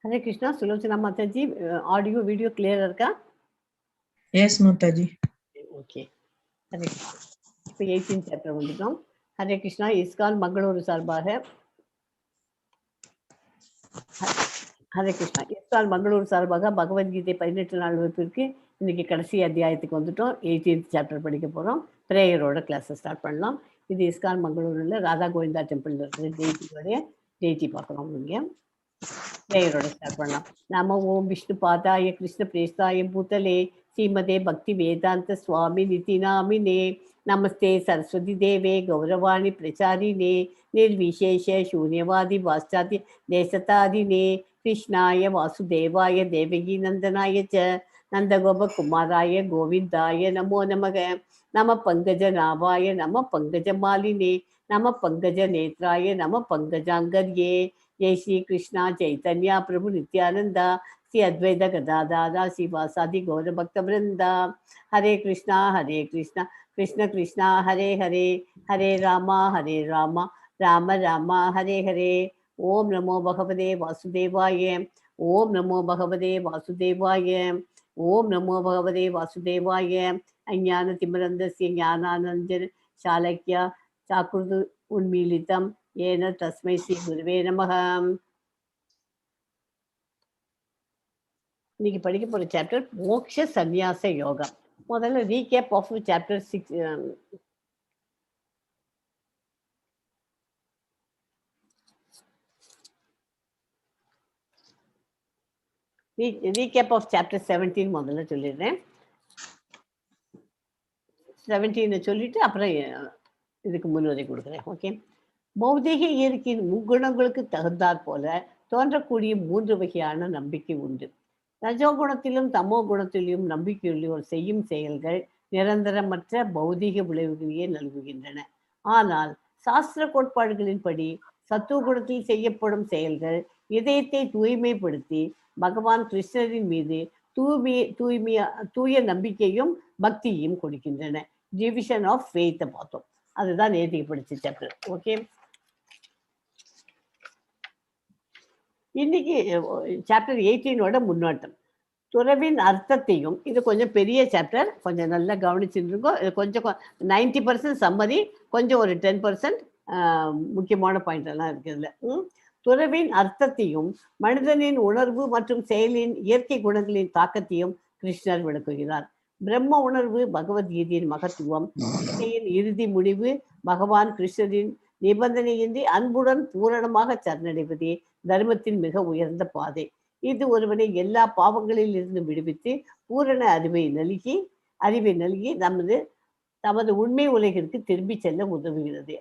Hare Krishna, Sulochana Mataji, audio, video clear irka? Yes, Mataji. Okay. Hare Krishna. இப்போ 18th chapter வந்துட்டோம். Hare Krishna. ISKCON Mangaluru சார்பாக Hare Krishna. ISKCON Mangalore சார்பாக பகவத்கீதை 18 நாள் வகுப்பிற்கு இன்னைக்கு கடைசி அத்தியாயத்துக்கு வந்துட்டோம். 18th சாப்டர் படிக்க போகிறோம். ப்ரேயரோட கிளாஸை ஸ்டார்ட் பண்ணலாம். இது இஸ்கான் மங்களூரில் ராதா கோவிந்தா டெம்பிளில் இருக்கிற டெய்டியோடைய டெய்டி பார்க்குறோம். இங்கே ப்ரேயரோட ஸ்டார்ட் பண்ணலாம். நம ஓம் விஷ்ணு பாதாய கிருஷ்ண பிரேஸ்தாய பூதலே ஸ்ரீமதே பக்தி வேதாந்த சுவாமி நிதி நாமினே நமஸ்தே சரஸ்வதி தேவே கௌரவாணி பிரச்சாரினே निर्विशेष शून्यवादी वाश्चात्य देशतादिने कृष्णाय वासुदेवाय देवकी नंदनाय च नंदगोपकुमाराय गोविंदाय नमो नमः नमः पंकजनाभाय नमः पंकजमालिने नमः पंकजनेत्राय नमः पंकजांगर्ये जय श्री कृष्णा चैतन्य प्रभु नित्यानंदा श्री अद्वैत गदाधारा श्रीवासादि गौर भक्त वृंदा हरे कृष्णा कृष्ण कृष्णा हरे हरे हरे रामा राम राम हरे हरे ओम नमो भगवते वासुदेवाय ओम नमो भगवते वासुदेवाय ओम नमो भगवते वासुदेवाय अज्ञानतिमिरन्धस्य ज्ञानानन्दन शालक्य चाकृत उन्मीलितं येन तस्मै श्री गुरुवे नमः. இன்னைக்கு படிக்க போகிற சாப்டர் மோக்ஷ சந்நியாச யோகா. முதல்ல recap of chapter 6. Recap of chapter 17 முதல்ல சொல்லிடுறேன். 17 சொல்லிட்டு அப்புறம் இதுக்கு முன்னுரை கொடுக்குறேன். ஓகே. பௌதிக இயற்கையின் முக்குணங்களுக்கு தகுந்தாற் போல தோன்றக்கூடிய 3 வகையான நம்பிக்கை உண்டு. ரஜோகுணத்திலும் தமோ குணத்திலும் நம்பிக்கையுள்ளோர் செய்யும் செயல்கள் நிரந்தரமற்ற பௌதிக விளைவுகளையே நல்குகின்றன. ஆனால் சாஸ்திர கோட்பாடுகளின்படி சத்துவகுணத்தில் செய்யப்படும் செயல்கள் இதயத்தை தூய்மைப்படுத்தி பகவான் கிருஷ்ணரின் மீது தூய நம்பிக்கையும் பக்தியும் கொடுக்கின்றன. டிவிஷன் ஆஃப் ஃபெய்த்தை பார்த்தோம். அதுதான் நேற்றுக்கு படிச்ச சாப்டர். ஓகே. இன்னைக்கு சாப்டர் 18ஓட முன்னோட்டம். துறவின் அர்த்தத்தையும், இது கொஞ்சம் பெரிய சாப்டர், கொஞ்சம் நல்லா கவனிச்சுட்டு இருக்கோம். இது கொஞ்சம் 90% சம்மதி, கொஞ்சம் ஒரு 10% முக்கியமான பாயிண்ட் எல்லாம் இருக்குதுல. துறவின் அர்த்தத்தையும் மனிதனின் உணர்வு மற்றும் செயலின் இயற்கை குணங்களின் தாக்கத்தையும் கிருஷ்ணர் விளக்குகிறார். பிரம்ம உணர்வு பகவத்கீதையின் மகத்துவம், கீதையின் இறுதி முடிவு, பகவான் கிருஷ்ணரின் நிபந்தனையின்றி அன்புடன் பூரணமாக சரணடைவதே தர்மத்தின் மிக உயர்ந்த பாதை. இது ஒருவனை எல்லா பாவங்களில் இருந்து விடுவித்து பூரண அறிவை நல்கி தமது உண்மை உலகிற்கு திரும்பி செல்ல உதவுகிறது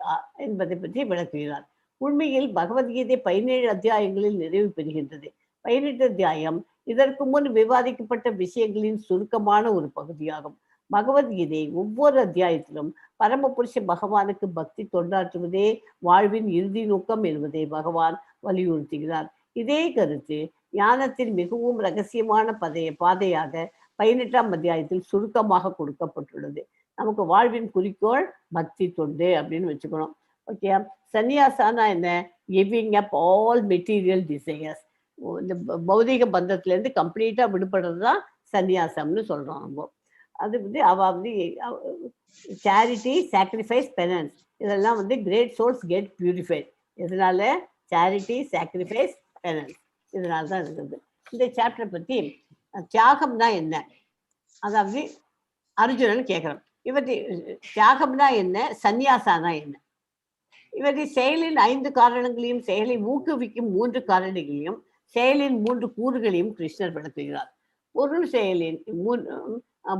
என்பதை பற்றி விளக்குகிறார். உண்மையில் பகவத்கீதை 17 அத்தியாயங்களில் நிறைவு பெறுகின்றது. 18 அத்தியாயம் இதற்கு முன் விவாதிக்கப்பட்ட விஷயங்களின் சுருக்கமான ஒரு பகுதியாகும். பகவத்கீதை ஒவ்வொரு அத்தியாயத்திலும் பரமபுருஷ பகவானுக்கு பக்தி தொண்டாற்றுவதே வாழ்வின் இறுதி நோக்கம் என்பதை பகவான் வலியுறுத்துகிறார். இதே கருத்து ஞானத்தின் மிகவும் ரகசியமான பாதையாக 18ஆம் அத்தியாயத்தில் சுருக்கமாக கொடுக்கப்பட்டுள்ளது. நமக்கு வாழ்வின் குறிக்கோள் பக்தி தொண்டு அப்படின்னு வச்சுக்கணும். ஓகே. சன்னியாசானா என்ன? Giving up all material desires. இந்த பௌதிக பந்தத்திலேருந்து கம்ப்ளீட்டா விடுபடுறது தான் சன்னியாசம்னு சொல்றோம். நம்ம அது சேரிட்டி, சாக்ரிஃபைஸ், பெனன்ஸ், இதெல்லாம் கிரேட் சோல்ஸ் கெட் பியூரிஃபைட். இதனால சேரிட்டி, சாக்ரிஃபைஸ், பெனன்ஸ், இதனால தான் இருக்குது. இந்த சாப்டர் பத்தி தியாகம்னா என்ன, அதாவது அர்ஜுனன் கேட்கிறோம். இவற்றை தியாகம்னா என்ன, சந்நியாசானா என்ன, இவற்றை செயலின் 5 காரணங்களையும் செயலை ஊக்குவிக்கும் 3 காரணிகளையும் செயலின் 3 கூறுகளையும் கிருஷ்ணர் விளக்குகிறார்.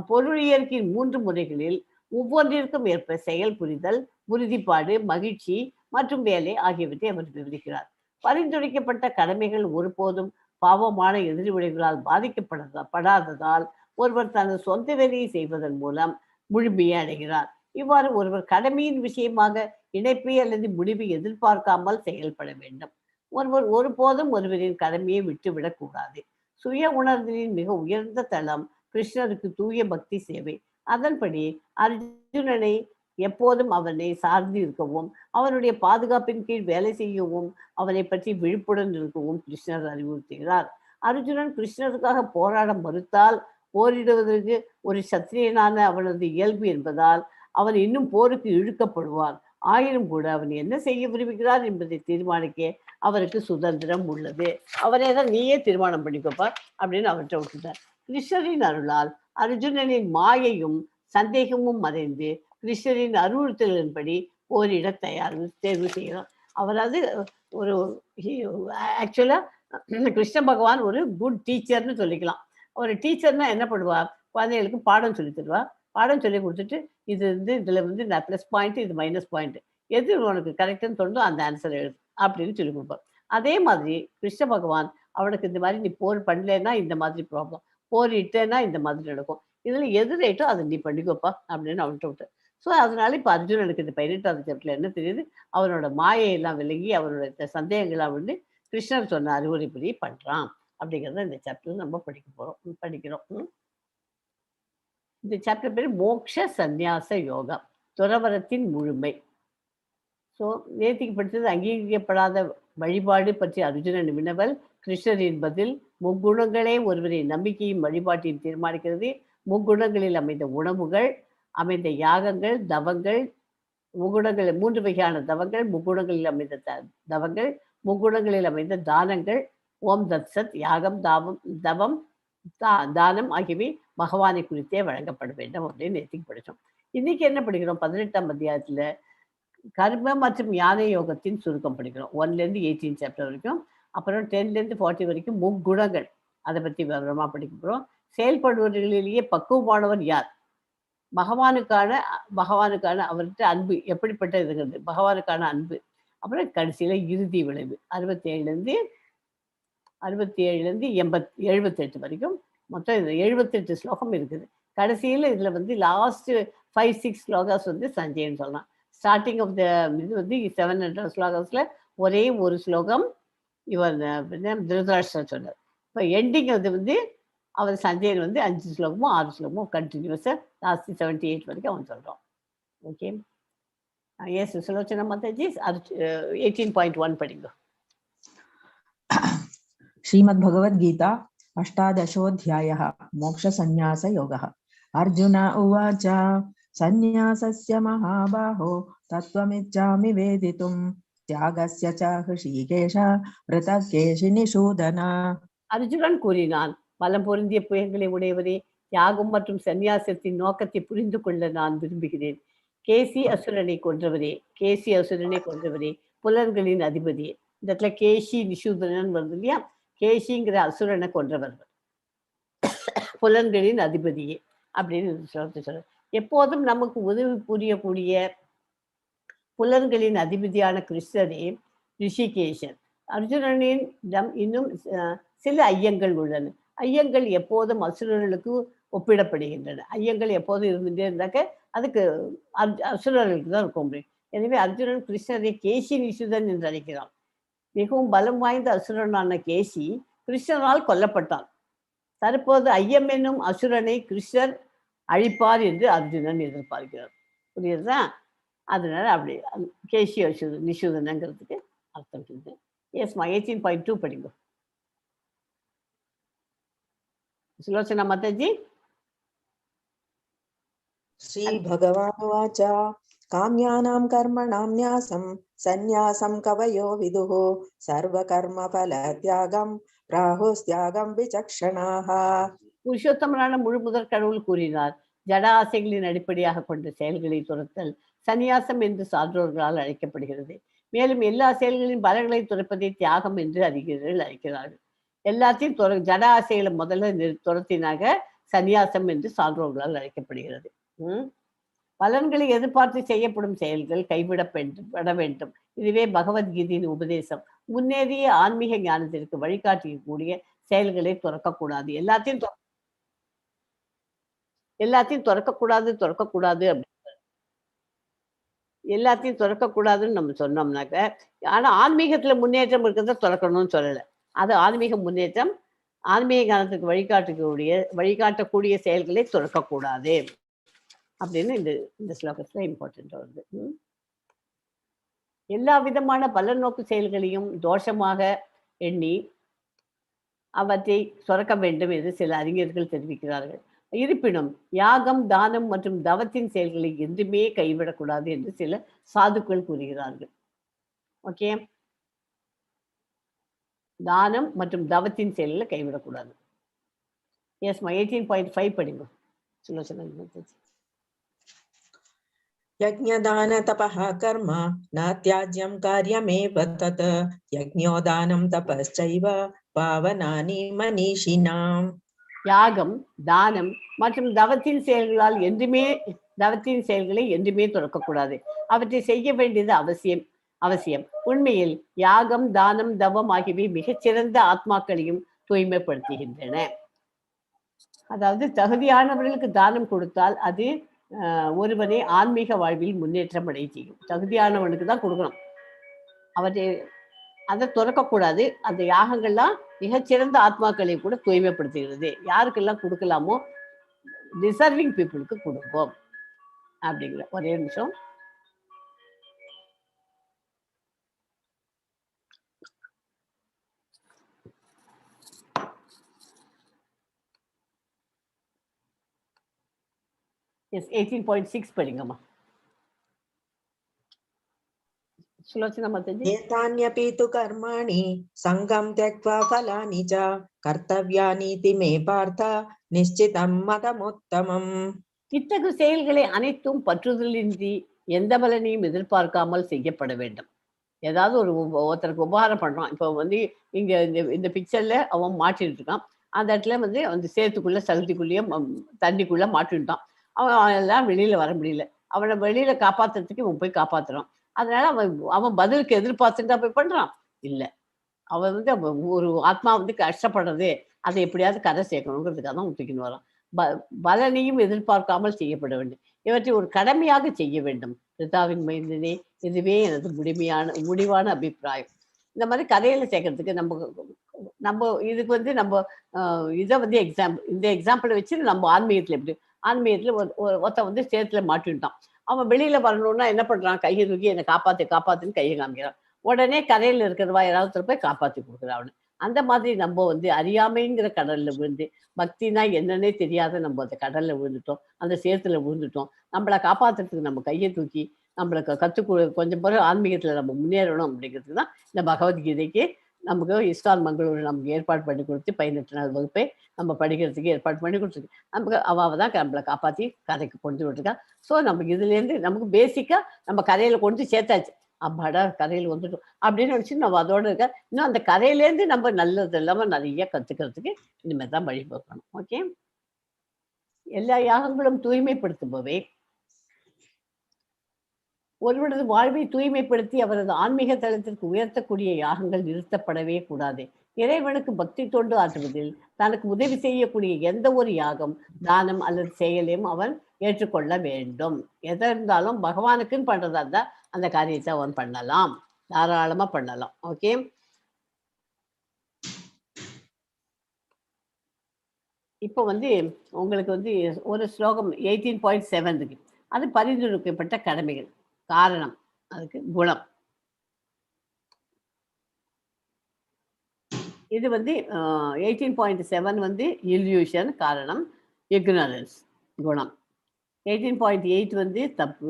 பொருளியற்கின் 3 முறைகளில் ஒவ்வொன்றிற்கும் ஏற்ப செயல் புரிதல், உறுதிப்பாடு, மகிழ்ச்சி மற்றும் வேலை ஆகியவற்றை அவர் விவரிக்கிறார். பரிந்துரைக்கப்பட்ட கடமைகள் ஒருபோதும் பாவமான எதிர்விளைவுகளால் பாதிக்கப்படாததால் ஒருவர் தனது சொந்த வேலையை செய்வதன் மூலம் முழுமையை அடைகிறார். இவ்வாறு ஒருவர் கடமையின் விஷயமாக இணைப்பை அல்லது முடிவை எதிர்பார்க்காமல் செயல்பட வேண்டும். ஒருவர் ஒருபோதும் ஒருவரின் கடமையை விட்டுவிடக்கூடாது. சுய உணர்தலின் மிக உயர்ந்த தளம் கிருஷ்ணருக்கு தூய பக்தி சேவை. அதன்படி அர்ஜுனனை எப்போதும் அவனை சார்ந்து இருக்கவும் அவனுடைய பாதுகாப்பின் கீழ் வேலை செய்யவும் அவனை பற்றி விழிப்புடன் இருக்கவும் கிருஷ்ணர் அறிவுறுத்துகிறார். அர்ஜுனன் கிருஷ்ணருக்காக போராட மறுத்தால் போரிடுவதற்கு ஒரு சத்திரியனான அவனது இயல்பு என்பதால் அவன் இன்னும் போருக்கு இழுக்கப்படுவான். ஆயினும் கூட அவன் என்ன செய்ய விரும்புகிறார் என்பதை தீர்மானிக்க அவருக்கு சுதந்திரம் உள்ளது. அவனே தான் நீயே தீர்மானம் பண்ணிக்கப்பா அப்படின்னு அவர்கிட்ட விட்டுட்டார். கிருஷ்ணரின் அருளால் அர்ஜுனனின் மாயையும் சந்தேகமும் மறைந்து கிருஷ்ணரின் அறிவுறுத்தலின்படி போரிட தேர்வு செய்கிறார். அவராது ஒரு ஆக்சுவலா கிருஷ்ண பகவான் ஒரு குட் டீச்சர்னு சொல்லிக்கலாம். ஒரு டீச்சர்னா என்ன பண்ணுவார், குழந்தைகளுக்கு பாடம் சொல்லி தருவார். பாடம் சொல்லி கொடுத்துட்டு இது இதுல நான் ப்ளஸ் பாயிண்ட், இது மைனஸ் பாயிண்ட், எது உனக்கு கரெக்டுன்னு தோணுதோ அந்த ஆன்சர் எழுது அப்படின்னு சொல்லி கொடுப்பார். அதே மாதிரி கிருஷ்ண பகவான் அவனுக்கு இந்த மாதிரி நீ போர் பண்ணலன்னா இந்த மாதிரி ப்ராப்ளம், போரிட்டேன்னா இந்த மாதிரி நடக்கும், இதுல எது ரைட்டோ அதை நீ பண்ணிக்கோப்பா அப்படின்னு அவன்கிட்ட விட்டு. ஸோ அதனால இப்போ அர்ஜுனனுக்கு இந்த 18வது சாப்டர்ல என்ன தெரியுது, அவனோட மாயையெல்லாம் விலகி அவனோட சந்தேகங்கள்லாம் வந்து கிருஷ்ணர் சொன்ன அறிவுரைப்படி பண்றான் அப்படிங்கிறத இந்த சாப்டர் நம்ம படிக்கிறோம். இந்த சாப்டர் பேர் மோக்ஷ சந்நியாச யோகா, துறவரத்தின் முழுமை. ஸோ நேத்திக்கு படித்தது அங்கீகரிக்கப்படாத வழிபாடு பற்றி அர்ஜுனன் வினவல், கிருஷ்ணரின் பதில், முக்குணங்களே ஒருவரின் நம்பிக்கையும் வழிபாட்டையும் தீர்மானிக்கிறது. முக்குணங்களில் அமைந்த உணவுகள், அமைந்த யாகங்கள், தவங்கள், முக்குணங்கள் 3 வகையான தவங்கள், முக்குணங்களில் அமைந்த தவங்கள், முக்குணங்களில் அமைந்த தானங்கள், ஓம் தத் சத், யாகம், தவம், தானம் ஆகியவை பகவானை குறித்தே வழங்கப்பட வேண்டும் அப்படின்னு நேத்திக்கு படித்தோம். இன்னைக்கு என்ன படிக்கிறோம், 18ஆம் அத்தியாயத்துல கர்ம மற்றும் ஞான யோகத்தின் சுருக்கம் படிக்கிறோம். 1லேருந்து 18 சாப்டர் வரைக்கும். அப்புறம் 10லேருந்து 40 வரைக்கும் முக்குணங்கள், அதை பற்றி விவரமா படிக்க போகிறோம். செயல்படுவர்களிலேயே பக்குவமானவர் யார், பகவானுக்கான அவர்கிட்ட அன்பு எப்படிப்பட்ட இதுங்கிறது, பகவானுக்கான அன்பு. அப்புறம் கடைசியில இறுதி விளைவு 67லேருந்து 78 வரைக்கும் மொத்தம் இது 78 ஸ்லோகம் இருக்குது. கடைசியில் இதில் லாஸ்ட் 5-6 ஸ்லோகாஸ் சஞ்சயன்னு சொல்லலாம். ஸ்டார்டிங் ஆஃப் த இது 700 ஸ்லோகஸில் ஒரே ஒரு ஸ்லோகம் இவர் திருதராஷ்டிரர் சொன்னார். இப்போ எண்டிங் அவர் சஞ்சயன் 5 ஸ்லோகமோ 6 ஸ்லோகமோ கண்டினியூஸாக லாஸ்ட் 78 வரைக்கும் அவன் சொல்கிறான். ஓகே, எஸ் சுலோச்சனா மாதாஜி 18.1 படிங்க. श्रीमद्भगवद्गीता 18 मोक्षसंन्यासयोगः। अर्जुन उवाच सन्न्यासस्य महाबाहो तत्त्वमिच्छामि वेदितुं त्यागस्य च हृषीकेश ऋतकेशिनिषूदन. அர்ஜுனன் கூறினான், பலம் பொருந்திய புயங்களை உடையவரே, தியாகம் மற்றும் சந்நியாசத்தின் நோக்கத்தை புரிந்து கொள்ள நான் விரும்புகிறேன். கேசி அசுரனை கொன்றவரே, புலன்களின் அதிபதியே. இந்த இடத்துல கேசி நிஷூதனன் வருது இல்லையா, கேசிங்கிற அசுரனை கொன்றவர், புலன்களின் அதிபதியே அப்படின்னு சொல்ற. எப்போதும் நமக்கு உதவி புரியக்கூடிய புலன்களின் அதிபதியான கிருஷ்ணரே ரிஷிகேஷன். அர்ஜுனனின் இன்னும் சில ஐயங்கள் உள்ளன. ஐயங்கள் எப்போதும் அசுரர்களுக்கு ஒப்பிடப்படுகின்றன. ஐயங்கள் எப்போதும் இருந்துட்டே இருந்தாக்க அதுக்கு அசுரர்களுக்கு தான் இருக்க முடியும். எனவே அர்ஜுனன் கிருஷ்ணரை கேசி நிஷுதன் என்று அழைக்கிறான். மிகவும் பலம் வாய்ந்த அசுரனான கேசி கிருஷ்ணனால் கொல்லப்பட்டான். தற்போது ஐயம் என்னும் அசுரனை கிருஷ்ணர் அழிப்பார் என்று அர்ஜுனன் எதிர்பார்க்கிறார். புரியுதா? அதனால அப்படி கேசி நிஷூதனங்கிறதுக்கு அர்த்தம் இருக்குது. எஸ்மா 18.2 படிங்க சுலோச்சனா மாதாஜி. श्री भगवानुवाच काम्यानां कर्मणां न्यासं सन्न्यासं कवयो विदुः सर्वकर्मफलत्यागं प्राहुस्त्यागं विचक्षणाः. புருஷோத்தமரான முழு முதற் கடவுள் கூறினார், ஜட ஆசைகளின் அடிப்படையாக கொண்ட செயல்களை துரத்தல் சந்நியாசம் என்று சான்றோர்களால் அழைக்கப்படுகிறது. மேலும் எல்லா செயல்களின் பலன்களை துறப்பதை தியாகம் என்று அறிஞர்கள் அழைக்கிறார்கள். எல்லாத்தையும் ஜட ஆசைகளை முதல்ல துரத்தினாக சந்நியாசம் என்று சான்றோர்களால் அழைக்கப்படுகிறது. பலன்களை எதிர்பார்த்து செய்யப்படும் செயல்கள் கைவிடப்பட வேண்டும். இதுவே பகவத்கீதையின் உபதேசம். முன்னேறிய ஆன்மீக ஞானத்திற்கு வழிகாட்டக்கூடிய செயல்களை துறக்கக்கூடாது. எல்லாத்தையும் துறக்கக்கூடாது எல்லாத்தையும் துறக்கக்கூடாதுன்னு நம்ம சொன்னோம்னாக்க, ஆனா ஆன்மீகத்துல முன்னேற்றம் இருக்கிறத துறக்கணும்னு சொல்லலை. அது ஆன்மீக முன்னேற்றம், ஆன்மீக ஞானத்துக்கு வழிகாட்டக்கூடிய செயல்களை துறக்கக்கூடாது. அப்படின்னு இந்த ஸ்லோகத்தில் இம்பார்ட்டൻ്றாக வருது. எல்லா விதமான பலநோக்கு செயல்களையும் தோஷமாக எண்ணி அவற்றை சுரக்க வேண்டும் என்று சில அறிஞர்கள் தெரிவிக்கிறார்கள். இருப்பினும் யாகம், தானம் மற்றும் தவத்தின் செயல்களை என்றுமே கைவிடக்கூடாது என்று சில சாதுக்கள் கூறுகிறார்கள். ஓகே, தானம் மற்றும் தவத்தின் செயல்களை கைவிடக்கூடாது. எஸ் 18.5 படிங்க. यज्ञदान तपः कर्म न त्याज्यं कार्यमेव तत् यज्ञोदानं तपश्चैव पावनानि मनीषिणाम्. யாகம், தானம் மற்றும் தவத்தின் செயல்களை என்றுமே துறக்கக்கூடாது. அவற்றை செய்ய வேண்டியது அவசியம். உண்மையில் யாகம், தானம், தவம் ஆகியவை மிகச்சிறந்த ஆத்மாக்களையும் தூய்மைப்படுத்துகின்றன. அதாவது தகுதியானவர்களுக்கு தானம் கொடுத்தால் அது ஒருவனை ஆன்மீக வாழ்வில் முன்னேற்றம் அடைய செய்யும். தகுதியானவனுக்கு தான் கொடுக்கணும். அதை துறக்கக்கூடாது. அந்த யாகங்கள்லாம் மிகச்சிறந்த ஆத்மாக்களை கூட தூய்மைப்படுத்துகிறது. யாருக்கெல்லாம் கொடுக்கலாமோ டிசர்விங் பீப்புளுக்கு கொடுப்போம் அப்படிங்கிற. ஒரே நிமிஷம். எஸ் 18.6 படிங்கம்மா. சுலோச்சனா மாதாஜி. एतान्यपि तु कर्माणि सङ्गं त्यक्त्वा फलानि च कर्तव्यानीति मे पार्थ निश्चितं मदमुत्तमम्. இத்தகு செயல்களை அனைத்தும் பற்றுதலின்றி எந்த பலனையும் எதிர்பார்க்காமல் செய்யப்பட வேண்டும். ஏதாவது ஒருத்தருக்கு உபகாரம் பண்றான். இப்போ இங்க இந்த பிக்சர்ல அவன் மாட்டிட்டு இருக்கான். அந்த இடத்துல அந்த சேத்துக்குள்ள சலுத்திக்குள்ளேயே தண்ணிக்குள்ள மாட்டிட்டான். அவன் எல்லாம் வெளியில வர முடியல. அவனை வெளியில காப்பாத்துறதுக்கு இவன் போய் காப்பாத்துறான். அதனால அவன் பதிலுக்கு எதிர்பார்த்துட்டா போய் பண்றான் இல்ல. அவன் ஒரு ஆத்மா கஷ்டப்படுறது, அதை எப்படியாவது கரை சேர்க்கணுங்கிறதுக்காக தான் தூக்கின்னு வரான். பலனையும் எதிர்பார்க்காமல் செய்யப்பட வேண்டும். இவற்றை ஒரு கடமையாக செய்ய வேண்டும். பிதாவின் மைந்தனே, இதுவே எனது முடிவான அபிப்பிராயம். இந்த மாதிரி கதையில சேர்க்கறதுக்கு நம்ம இதுக்கு நம்ம இதை இந்த எக்ஸாம்பிளை வச்சு நம்ம ஆன்மீகத்துல எப்படி ஒருத்த சேத்துல மாட்டிட்டான். அவன் வெளியில வரணும்னா என்ன பண்றான்? கையை தூக்கி என்னை காப்பாத்துன்னு கையை காமிக்கிறான். உடனே கரையில இருக்கிறவா யாராவது போய் காப்பாத்தி கொடுக்குறான் அவனு. அந்த மாதிரி நம்ம அறியாமைங்கிற கடல்ல விழுந்து, பக்தினா என்னன்னே தெரியாத நம்ம அந்த கடல்ல விழுந்துட்டோம், அந்த சேத்துல விழுந்துட்டோம். நம்மளை காப்பாத்துறதுக்கு நம்ம கையை தூக்கி நம்மளுக்கு கொஞ்சம் பிறகு ஆன்மீகத்துல நம்ம முன்னேறணும் அப்படிங்கிறதுக்கு தான் இந்த பகவத்கீதைக்கு நமக்கு இஸ்கான் மங்களூர் நமக்கு ஏற்பாடு பண்ணி கொடுத்து 18 நாள் வகுப்பை நம்ம படிக்கிறதுக்கு ஏற்பாடு பண்ணி கொடுத்துருக்கு. நமக்கு அவ தான் நம்மளை காப்பாற்றி கதைக்கு கொண்டு விட்டுருக்கா. ஸோ நமக்கு இதுலேருந்து நமக்கு பேசிக்காக நம்ம கதையில கொண்டு சேர்த்தாச்சு. அப்பாடா கதையில் வந்துட்டோம் அப்படின்னு நினச்சி நம்ம அதோட இருக்க. இன்னும் அந்த கதையிலேருந்து நம்ம நல்லது இல்லாமல் நிறைய கற்றுக்கிறதுக்கு இனிமேல் தான் வழி பார்க்கணும். ஓகே, எல்லா யாகங்களும் தூய்மைப்படுத்துபவை. ஒருவரது வாழ்வை தூய்மைப்படுத்தி அவரது ஆன்மீக தளத்திற்கு உயர்த்தக்கூடிய யாகங்கள் நிறுத்தப்படவே கூடாது. இறைவனுக்கு பக்தி தொண்டு ஆற்றுவதில் தனக்கு உதவி செய்யக்கூடிய எந்த ஒரு யாகம், தானம் அல்லது செயலையும் அவன் ஏற்றுக்கொள்ள வேண்டும். எதை இருந்தாலும் பகவானுக்குன்னு பண்றதா இருந்தா அந்த காரியத்தை அவன் பண்ணலாம், தாராளமா பண்ணலாம். ஓகே, இப்போ உங்களுக்கு ஒரு ஸ்லோகம் 18.7 இருக்கு. அது பரிந்துரைக்கப்பட்ட கடமைகள். காரணம் அதுக்கு குணம். இது 18.7 இல்யூஷன் காரணம், இக்னரன்ஸ் குணம். 18.8 தப்பு,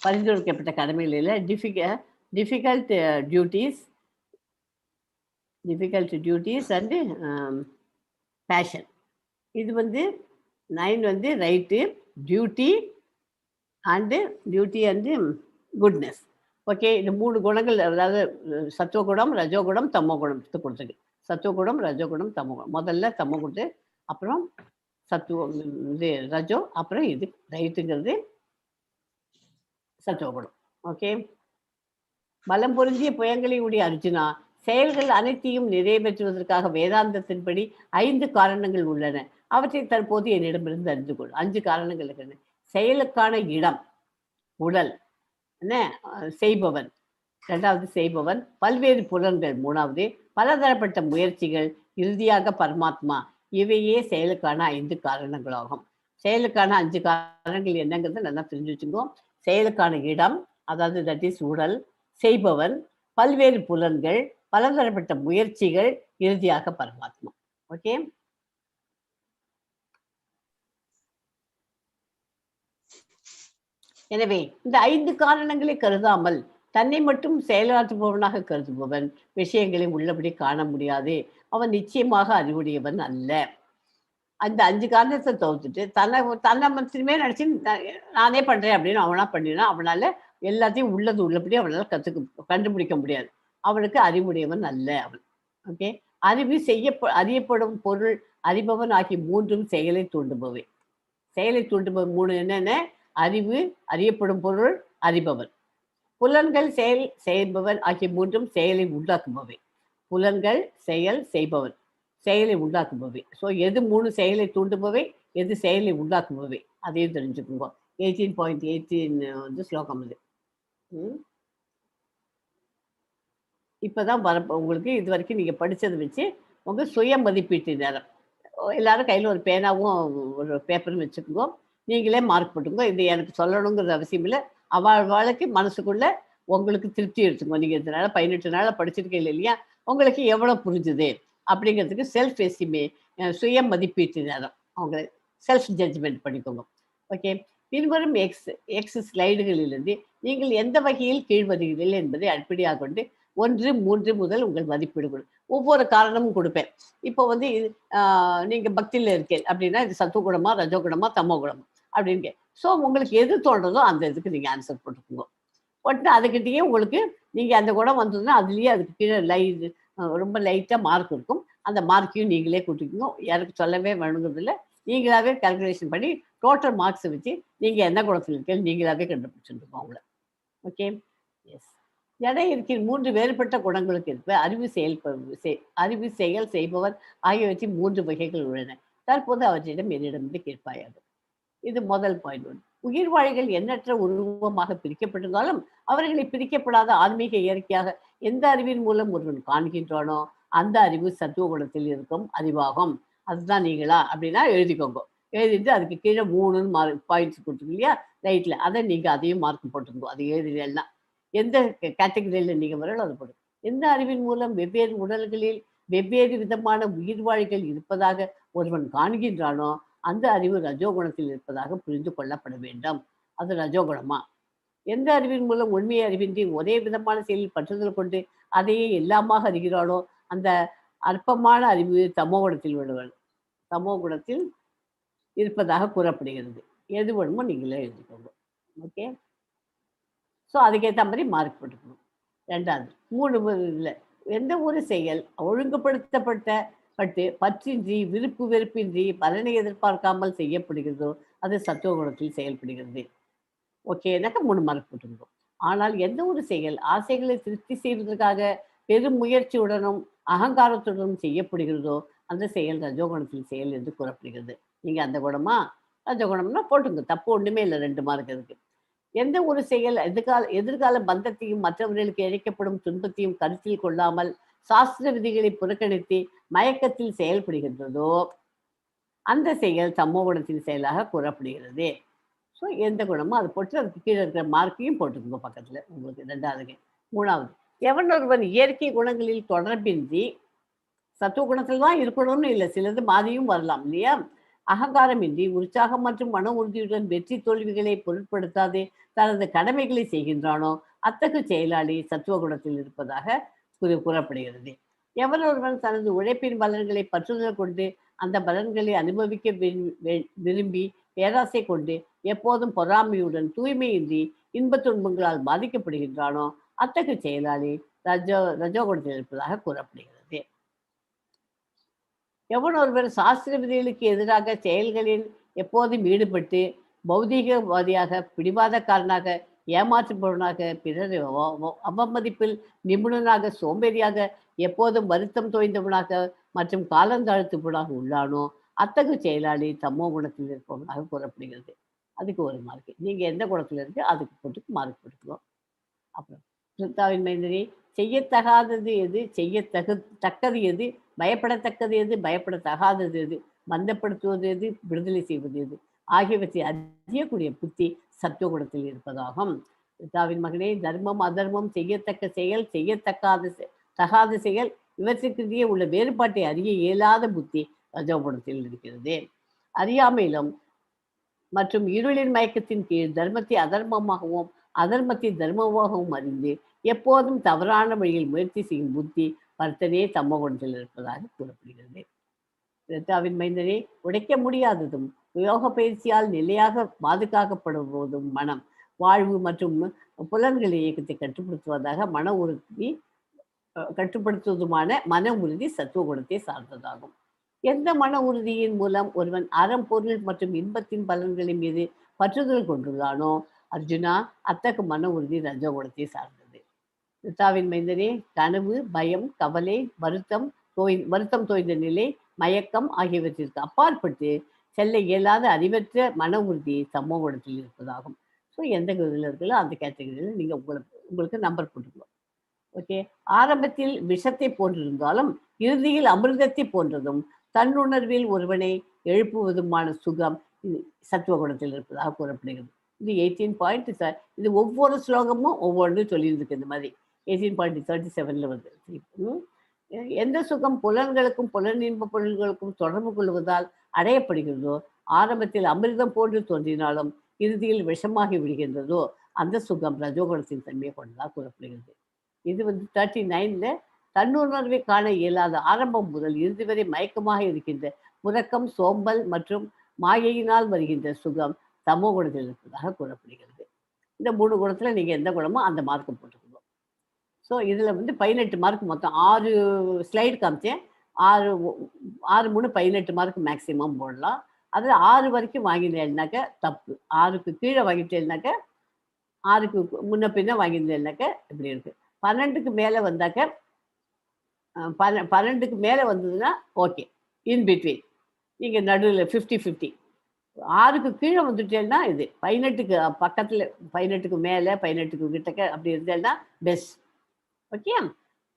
பரிந்துரைக்கப்பட்ட கடமைகள் இல்லை, டிஃபிகல்ட் டியூட்டிஸ் அண்ட் பேஷன். இது 9 right, duty and goodness. Okay, இந்த 3 குணங்கள், அதாவது சத்துவகுணம், ரஜோகுணம், தமோகுணம் கொடுத்துருக்கு. சத்துவகுணம், ரஜோகுணம், தமோகுணம். முதல்ல தமோ கொடுத்து, அப்புறம் இது ரஜோ, அப்புறம் இது ரைட்டுங்கிறது சத்துவகுணம். ஓகே, பலம் பொருந்திய புயங்களையுடைய அர்ஜுனா, செயல்கள் அனைத்தையும் நிறைவேற்றுவதற்காக வேதாந்தத்தின்படி 5 காரணங்கள் உள்ளன. அவற்றை தற்போது என்னிடமிருந்து அறிந்து கொள். 5 காரணங்கள் இருக்கிறது. செயலுக்கான இடம், உடல், என்ன செய்பவன், 2வது செய்பவன், பல்வேறு புலன்கள், 3வது பலதரப்பட்ட முயற்சிகள், இறுதியாக பரமாத்மா. இவையே செயலுக்கான 5 காரணங்களாகும். செயலுக்கான 5 காரணங்கள் என்னங்கிறத நல்லா தெரிஞ்சு வச்சுக்கோ. செயலுக்கான இடம், அதாவது தட் இஸ் உடல், செய்பவன், பல்வேறு புலன்கள், பலதரப்பட்ட முயற்சிகள், இறுதியாக பரமாத்மா. ஓகே. எனவே இந்த 5 காரணங்களை கருதாமல் தன்னை மட்டும் செயலாற்றுபவனாக கருதுபவன் விஷயங்களை உள்ளபடி காண முடியாது. அவன் நிச்சயமாக அறிவுடையவன் அல்ல. அந்த 5 காரணத்தை தவிர்த்துட்டு தன்னை மட்டுமே நினைச்சு நானே பண்றேன் அப்படின்னு அவனா பண்ணினா அவனால எல்லாத்தையும் உள்ளபடி அவனால கண்டுபிடிக்க முடியாது. அவனுக்கு அறிவுடையவன் அல்ல அவன். ஓகே. அறியப்படும் பொருள், அறிபவன் ஆகிய 3ம் செயலை தூண்டுபவை. செயலை தூண்டுபவன் 3 என்னென்ன? அறிவு, அறியப்படும் பொருள், அறிபவன். புலன்கள், செயல், செய்பவன் ஆகிய 3ம் செயலை உண்டாக்குபவை. புலன்கள், செயல், செய்பவன், செயலை உண்டாக்குபவை. ஸோ எது 3 செயலை தூண்டுபவை, எது செயலை உண்டாக்குபவை, அதையும் தெரிஞ்சுக்கோங்க. 18.18 வந்து ஸ்லோகம் இது. இப்போதான் உங்களுக்கு இது வரைக்கும் நீங்கள் படித்ததை வச்சு உங்கள் சுய மதிப்பீட்டு நேரம். எல்லாரும் கையில் ஒரு பேனாவும் ஒரு பேப்பரும் வச்சுக்கோங்க. நீங்களே மார்க் போட்டுக்கோங்க. இது எனக்கு சொல்லணுங்கிறது அவசியம் இல்லை. அவளுக்கு மனசுக்குள்ள உங்களுக்கு திருப்தி எடுத்துக்கோங்க. நீங்கள் இதனால 18 நாளில் படிச்சிருக்கீங்க இல்லையா, உங்களுக்கு எவ்வளோ புரிஞ்சுது அப்படிங்கிறதுக்கு செல்ஃப் எஸ்டிமே, சுய மதிப்பீட்டு நேரம், அவங்க செல்ஃப் ஜட்ஜ்மெண்ட் பண்ணிக்கோங்க. ஓகே. பின்வரும் எக்ஸ் ஸ்லைடுகளிலிருந்து நீங்கள் எந்த வகையில் கீழ்வருகிறீர்கள் என்பதை அடிப்படையாக கொண்டு 1, 3 முதல் உங்கள் மதிப்பீடு கொடு. ஒவ்வொரு காரணமும் கொடுப்பேன். இப்போ வந்து நீங்கள் பக்தியில் இருக்கேன் அப்படின்னா இது சத்துவகுணமா, ரஜோகுணமா, தமோகுணமா அப்படின்னு. ஸோ உங்களுக்கு எது தோன்றதோ அந்த இதுக்கு நீங்கள் ஆன்சர் போட்டுக்கோங்க. போட்டு அதுக்கிட்டேயே உங்களுக்கு நீங்கள் அந்த குணம் வந்ததுன்னா அதுலேயே அதுக்கு கீழே ரொம்ப லைட்டாக மார்க் இருக்கும். அந்த மார்க்கையும் நீங்களே கொடுத்துக்கோங்க. யாருக்கு சொல்லவே வேணுங்கிறதில்ல. நீங்களாவே கால்குலேஷன் பண்ணி டோட்டல் மார்க்ஸை வச்சு நீங்கள் என்ன குணத்தில் இருக்கீங்க நீங்களாவே கண்டுபிடிச்சிருக்கோம் அவங்கள. ஓகே. எஸ். எடை இருக்கிற 3 வேறுபட்ட குணங்களுக்கு இருப்ப அறிவு, செயல், செய்பவர் ஆகியவற்றை 3 வகைகள் உள்ளன. தற்போது அவற்றிடம் என்னிடமிருந்து கேட்பாயாக. இது முதல் பாயிண்ட். 1. உயிர்வாழிகள் எண்ணற்ற உருவமாக பிரிக்கப்பட்டிருந்தாலும் அவர்களை பிரிக்கப்படாத ஆன்மீக இயற்கையாக எந்த அறிவின் மூலம் ஒருவன் காண்கின்றானோ அந்த அறிவு சத்துவ குணத்தில் இருக்கும் அறிவாகும். அதுதான் நீங்களா அப்படின்னா எழுதிக்கோங்க. எழுதிட்டு அதுக்கு கீழே 3 பாயிண்ட்ஸ் கொடுத்துருக்கு இல்லையா ரைட்ல, அதை நீங்கள் அதையும் மார்க் போட்டுக்கோங்க. அது எழுதினா எந்த கேட்டகரியில் நீங்கள் வரணும் அது போடும். எந்த அறிவின் மூலம் வெவ்வேறு உடல்களில் வெவ்வேறு விதமான உயிர்வாழிகள் இருப்பதாக ஒருவன் காண்கின்றானோ அந்த அறிவு ரஜோகுணத்தில் இருப்பதாக புரிந்து கொள்ளப்பட வேண்டும். அது ரஜோகுணமா? எந்த அறிவின் மூலம் உண்மையை அறிவின்றி ஒரே விதமான செயலில் பற்றுதல் கொண்டு அதையே எல்லாமாக அறிகிறானோ அந்த அற்பமான அறிவு தமோகுணத்தில் உள்ளவன், தமோகுணத்தில் இருப்பதாக கூறப்படுகிறது. எது வேணுமோ நீங்களே எழுதிக்கோங்க. ஓகே. ஸோ அதுக்கேற்ற மாதிரி மார்க் போட்டுக்கணும். 2வது 3 இல்லை எந்த ஒரு செயல் ஒழுங்குபடுத்தப்பட்டு பற்றின்றி விருப்பு வெறுப்பின்றி பலனை எதிர்பார்க்காமல் செய்யப்படுகிறதோ அது சத்துவ குணத்தில் செயல்படுகிறது. ஓகேனாக்கா 3 மார்க் போட்டுருந்தோம். ஆனால் எந்த ஒரு செயல் ஆசைகளை திருப்தி செய்வதற்காக பெரும் முயற்சியுடனும் அகங்காரத்துடனும் செய்யப்படுகிறதோ அந்த செயல் ரஜோகுணத்தில் செயல் என்று கூறப்படுகிறது. நீங்கள் அந்த குணமா ரஜோகுணம்னா போட்டுங்க, தப்பு ஒன்றுமே இல்லை. 2 மார்க் இருக்கு. எந்த ஒரு செயல் எதிர்கால பந்தத்தையும் மற்றவர்களுக்கு இழைக்கப்படும் துன்பத்தையும் கருத்தில் கொள்ளாமல் சாஸ்திர விதிகளை புறக்கணித்து மயக்கத்தில் செயல்படுகின்றதோ அந்த செயல் தமோகுணத்தின் செயலாக கூறப்படுகிறது. ஸோ எந்த குணமோ அது போட்டு அதுக்கு கீழே இருக்கிற மார்க்கையும் போட்டுக்கோங்க பக்கத்தில் உங்களுக்கு. 2வது. 3வது, எவன் ஒருவன் இயற்கை குணங்களில் தொடர்பின்றி சத்துவ குணத்தில் தான் இருக்கணும்னு இல்லை, சிலது மாதிரியும் வரலாம் இல்லையா, அகங்காரமின்றி உற்சாகம் மற்றும் மன உறுதியுடன் வெற்றி தோல்விகளை பொருட்படுத்தாது தனது கடமைகளை செய்கின்றானோ அத்தகு செயலாளி சத்துவ குணத்தில் இருப்பதாக கூறப்படுகிறது. எவன் ஒருவன் தனது உழைப்பின் பலன்களை பற்றுதல் கொண்டு அந்த பலன்களை அனுபவிக்க விரும்பி பேராசை கொண்டு எப்போதும் பொறாமையுடன் தூய்மையின்றி இன்பத் துன்பங்களால் பாதிக்கப்படுகின்றானோ அத்தகு செயலாளி ரஜோகுணத்தில் இருப்பதாக கூறப்படுகிறது. எவன் ஒருவர் சாஸ்திர விதிகளுக்கு எதிராக செயல்களில் எப்போதும் ஈடுபட்டு பௌதீகவாதியாக, பிடிவாதக்காரனாக, ஏமாற்றுபவனாக, பிறர் அவமதிப்பில் நிபுணனாக, சோம்பேறியாக, எப்போதும் வருத்தம் தோய்ந்தவனாக மற்றும் காலந்தாழ்த்துபவனாக உள்ளானோ அத்தகு செயலாளி தமோ குணத்தில் இருப்பவனாக கூறப்படுகிறது. அதுக்கு ஒரு மார்க். நீங்கள் எந்த குணத்தில் இருக்கு அதுக்கு போட்டு மார்க் போட்டுக்கணும். அப்புறம் சுத்தாவின் மைந்தரி, செய்யத்தகாதது எது, தக்கது எது, பயப்படத்தக்கது எது, பயப்படத்தகாதது எது, மந்தப்படுத்துவது எது, விடுதலை செய்வது எது ஆகியவற்றை அறியக்கூடிய புத்தி சத்துவகுணத்தில் இருப்பதாகும். பிதாவின் மகனே, தர்மம் அதர்மம், செய்யத்தக்க செயல், தகாத செயல் இவற்றுக்கிடையே உள்ள வேறுபாட்டை அறிய இயலாத புத்தி ரஜோகுணத்தில் இருக்கிறது. அறியாமையிலும் மற்றும் இருளின் மயக்கத்தின் கீழ் தர்மத்தை அதர்மமாகவும் அதர்மத்தை தர்மமாகவும் அறிந்து எப்போதும் தவறான வழியில் முயற்சி செய்யும் புத்தி வர்த்தனே தம்மகுணத்தில் இருப்பதாக கூறப்படுகிறது. பிதாவின் மைந்தனே, உடைக்க முடியாததும் யோக பயிற்சியால் நிலையாக பாதுகாக்கப்படுவதும் மனம், வாழ்வு மற்றும் புலன்களின் இயக்கத்தை கட்டுப்படுத்துவதாக கட்டுப்படுத்துவதுமான மன உறுதி சத்துவகுணத்தை சார்ந்ததாகும். எந்த மன உறுதியின் மூலம் ஒருவன் அறம், பொருள் மற்றும் இன்பத்தின் பலன்களின் மீது பற்றுதல் கொண்டுள்ளானோ அர்ஜுனா, அத்தகைய மன உறுதி ரஜோகுணத்தை சார்ந்தது. பிதாவின் மைந்தனே, கனவு, பயம், கவலை, வருத்தம் தோய்ந்த நிலை, மயக்கம் ஆகியவற்றிற்கு அப்பாற்பட்டு செல்ல இயலாத அறிவற்ற மன உறுதி சமோகுணத்தில் இருப்பதாகும். ஸோ எந்த இதில் இருக்கலோ அந்த கேட்டகரியில் நீங்கள் உங்களுக்கு நம்பர் போட்டுக்கலாம். ஓகே. ஆரம்பத்தில் விஷத்தை போன்றிருந்தாலும் இறுதியில் அமிர்தத்தை போன்றதும் தன்னுணர்வில் ஒருவனை எழுப்புவதுமான சுகம் சத்துவகுணத்தில் இருப்பதாக கூறப்படுகிறது. இது 18 இது ஒவ்வொரு ஸ்லோகமும் ஒவ்வொன்றும் சொல்லியிருக்கு. இந்த மாதிரி 18.37 வருது. எந்த சுகம் புலன்களுக்கும் புலனின்ப பொருள்களுக்கும் தொடர்பு கொள்வதால் அடையப்படுகிறதோ, ஆரம்பத்தில் அமிர்தம் போன்று தோன்றினாலும் இறுதியில் விஷமாகி விடுகின்றதோ அந்த சுகம் ரஜோகுணத்தின் தன்மையை கொண்டதாக கூறப்படுகிறது. இது 39 தன்னுணர்வை காண இயலாத ஆரம்பம் முதல் இறுதி வரை மயக்கமாக இருக்கின்ற முறக்கம், சோம்பல் மற்றும் மாயையினால் வருகின்ற சுகம் தமோ குணத்தில் இருப்பதாக கூறப்படுகிறது. இந்த 3 குணத்துல நீங்க எந்த குணமோ அந்த மார்க்கு போட்டுக்கணும். ஸோ இதுல 18 மார்க், மொத்தம் 6 ஸ்லைடு காமிச்சேன். 6 3 18 மார்க் மேக்சிமம் போடலாம். அதில் 6 வரைக்கும் வாங்கினேன்னாக்க தப்பு, 6க்கு கீழே வாங்கிட்டேன்னாக்க, 6க்கு முன்ன பின்ன வாங்கியிருந்தேன்னாக்க இப்படி இருக்கு. 12க்கு மேலே வந்தாக்க 12க்கு மேலே வந்ததுன்னா ஓகே, இன் பிட்வீன் நீங்கள் நடுவில் 50-50. 6க்கு கீழே வந்துட்டேன்னா இது 18க்கு பக்கத்தில், 18க்கு மேலே 18க்கு கிட்டக்க அப்படி இருந்தேன்னா பெஸ்ட். ஓகே.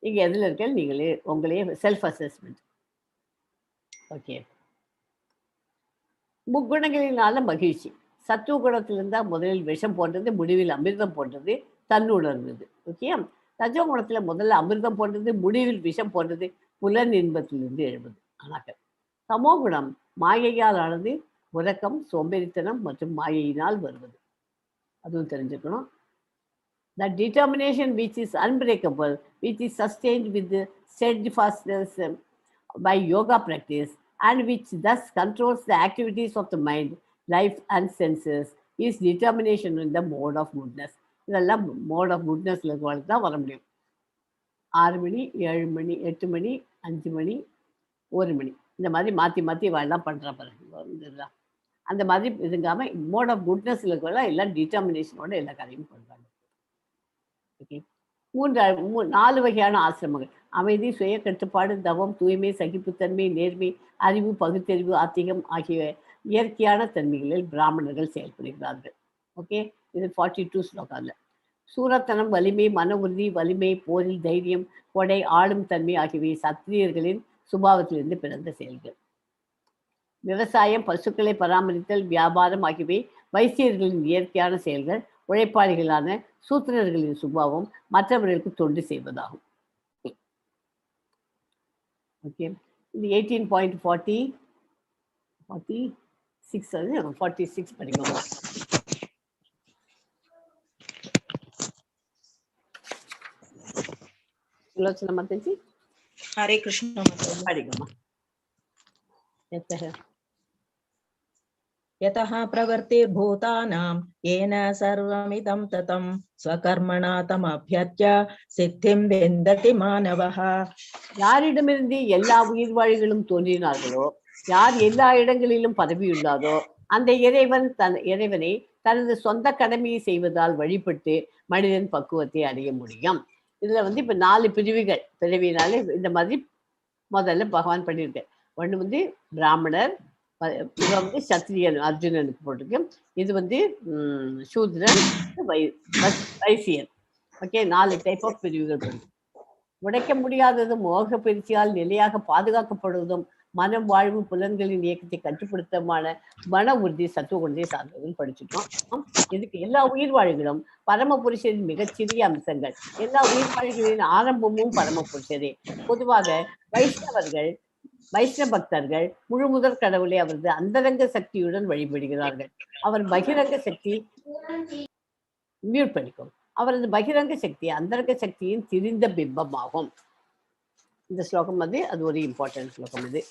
நீங்கள் எதில் இருக்கேன்னு நீங்களே உங்களையே செல்ஃப் அசஸ்மெண்ட். ஓகே. முக்குணங்களினால மகிழ்ச்சி. சத்துவ குணத்தில் இருந்தால் முதலில் விஷம் போன்றது, முடிவில் அமிர்தம் போன்றது, தன்னுணர்ந்தது. ஓகே. ரஜோ குணத்தில் முதல்ல அமிர்தம் போன்றது, முடிவில் விஷம் போன்றது, புலன் இன்பத்திலிருந்து எழுவது. ஆனால் சமோ குணம் மாயையால் ஆனது, உறக்கம், சோம்பேறித்தனம் மற்றும் மாயையினால் வருவது. அதுவும் தெரிஞ்சுக்கணும். The determination which is unbreakable, which is sustained with the steadfastness by yoga practice, and which thus controls the activities of the mind, life and senses, is determination in the mode of goodness. இதெல்லாம் mode of குட்னஸ்ல தான் வர முடியும். 6 மணி, 7 மணி, 8 மணி, 5 மணி, 1 மணி, இந்த மாதிரி மாற்றி மாற்றி எல்லாம் பண்ணுற பாருங்க. அந்த மாதிரி இதுங்காம மோட் ஆஃப் குட்னஸ்ல எல்லாம் டிட்டர்மினேஷனோட எல்லா காரியமும் பண்ணுறாங்க. ஓகே. 4 வகையான ஆசிரமங்கள்: அமைதி, சுய கட்டுப்பாடு, தவம், தூய்மை, சகிப்புத்தன்மை, நேர்மை, அறிவு, பகுத்தறிவு, ஆத்திகம் ஆகிய இயற்கையான தன்மைகளில் பிராமணர்கள் செயல்படுகிறார்கள். ஓகே. இது 42 ஸ்லோகாவில். சூரத்தனம், வலிமை, மன உறுதி, வலிமை, போரில் தைரியம், கொடை, ஆளும் தன்மை ஆகியவை சத்திரியர்களின் சுபாவத்திலிருந்து பிறந்த செயல்கள். விவசாயம், பசுக்களை பராமரித்தல், வியாபாரம் ஆகியவை வைசியர்களின் இயற்கையான செயல்கள். உழைப்பாளிகளான சூத்திரர்களின் சுபாவம் மற்றவர்களுக்கு தொண்டு செய்வதாகும். ஓகே. இது 18.46 படிக்கணும். சுலோச்சனா மாதாஜி, ஹரே கிருஷ்ணா மாதாஜி. படிக்கமா. यतः प्रवृत्तिर्भूतानां येन सर्वमिदं ततं स्वकर्मणा तमभ्यर्च्य सिद्धिं विन्दति मानवः. யாரிடமிருந்து எல்லா உயிர் வாழிகளும் தோன்றினார்களோ, யார் எல்லா இடங்களிலும் பதவியுள்ளாரோ அந்த இறைவனை தனது சொந்த கடமையை செய்வதால் வழிபட்டு மனிதன் பக்குவத்தை அடைய முடியும். இதுல இப்ப 4 பிரிவுகள் பிறவினாலே இந்த மாதிரி முதல்ல பகவான் பண்ணியிருக்க. ஒண்ணு பிராமணர், இது சத்திரியன் அர்ஜுனனுக்கு போட்டிருக்கு. இது சூத்ரன், வைசியன். ஓகே. 4 டைப் ஆஃப் பிரிவுகள். உடைக்க முடியாததும் மோக பயிற்சியால் நிலையாக பாதுகாக்கப்படுவதும் மனம், வாழ்வு, புலன்களின் இயக்கத்தை கட்டுப்படுத்தமான மன உறுதி, சத்துவ குணத்தை சார்ந்ததுன்னு படிச்சுட்டோம். இதுக்கு எல்லா உயிர் வாழ்களும் பரம புருஷரின் மிகச்சிறிய அம்சங்கள். எல்லா உயிர் வாழ்களின் ஆரம்பமும் பரம புருஷரே. பொதுவாக வைஷ்ணவ பக்தர்கள் முழு முதற் கடவுளை அவரது அந்தரங்க சக்தியுடன் வழிபடுகிறார்கள். அவர் பகிரங்க சக்தி மியூட் பண்ணிக்கும். அவரது பகிரங்க சக்தி அந்தரங்க சக்தியின் திரிந்த பிம்பமாகும். இந்த ஸ்லோகம் வந்து அது ஒரு இம்பார்ட்டன்ட் ஸ்லோகம். இது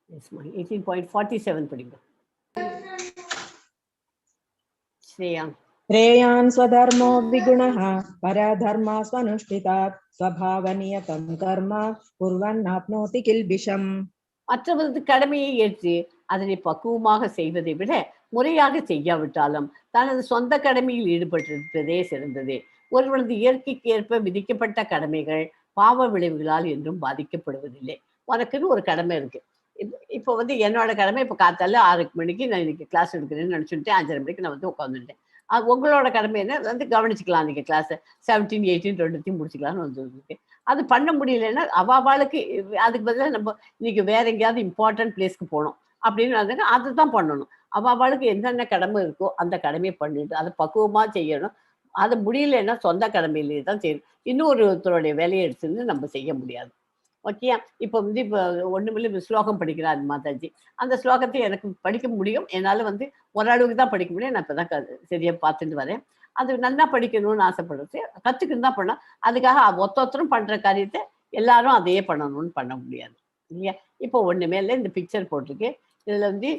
18.47 படிங்க. श्रेयान् स्वधर्मो विगुणः परधर्मा स्वनुष्ठितात् स्वभावनियतं कर्म कुर्वन्नाप्नोति किल्बिषम्. மற்றவரது கடமையை ஏற்று அதனை பக்குவமாக செய்வதை விட முறையாக செய்யாவிட்டாலும் தனது சொந்த கடமையில் ஈடுபட்டிருப்பதே சிறந்தது. ஒருவரது இயற்கைக்கு ஏற்ப விதிக்கப்பட்ட கடமைகள் பாவ விளைவுகளால் என்றும் பாதிக்கப்படுவதில்லை. உனக்குன்னு ஒரு கடமை இருக்கு. இப்போ வந்து என்னோட கடமை இப்போ காத்தால 6 மணிக்கு நான் இன்னைக்கு கிளாஸ் எடுக்கிறேன்னு நினச்சுட்டு 5:30 மணிக்கு நான் வந்து உட்காந்துட்டேன். உங்களோட கடமை என்ன வந்து கவனிச்சுக்கலாம். நீங்கள் கிளாஸை 17, 18, 20 முடிச்சுக்கலாம்னு வந்துருக்கு. அது பண்ண முடியலன்னா அவாளுக்கு அதுக்கு பதிலாக நம்ம இன்னைக்கு வேற எங்கேயாவது இம்பார்ட்டன்ட் பிளேஸ்க்கு போகணும் அப்படின்னு வந்தாங்க. அதை தான் பண்ணணும். அவாளுக்கு என்னென்ன கடமை இருக்கோ அந்த கடமையை பண்ணிட்டு அதை பக்குவமாக செய்யணும். அது முடியலன்னா சொந்த கடமையிலேயே தான் செய்யணும். இன்னொருத்தருடைய வேலையை எடுத்துன்னு நம்ம செய்ய முடியாது. ஓகே. இப்போ வந்து இப்போ ஒன்றுமில்ல ஸ்லோகம் படிக்கிறார் மாதாஜி. அந்த ஸ்லோகத்தை எனக்கு படிக்க முடியும். என்னால் வந்து ஓரளவுக்கு தான் படிக்க முடியும். நான் இப்போ தான் சரியாக பார்த்துட்டு வரேன். அது நல்லா படிக்கணும்னு ஆசைப்படுறது கற்றுக்குன்னு தான் பண்ணோம். அதுக்காக ஒருத்தரும் பண்ணுற காரியத்தை எல்லாரும் அதையே பண்ணணும்னு பண்ண முடியாது இல்லையா? இப்போ ஒன்று மேலே இந்த பிக்சர் போட்டிருக்கு. இதில் வந்து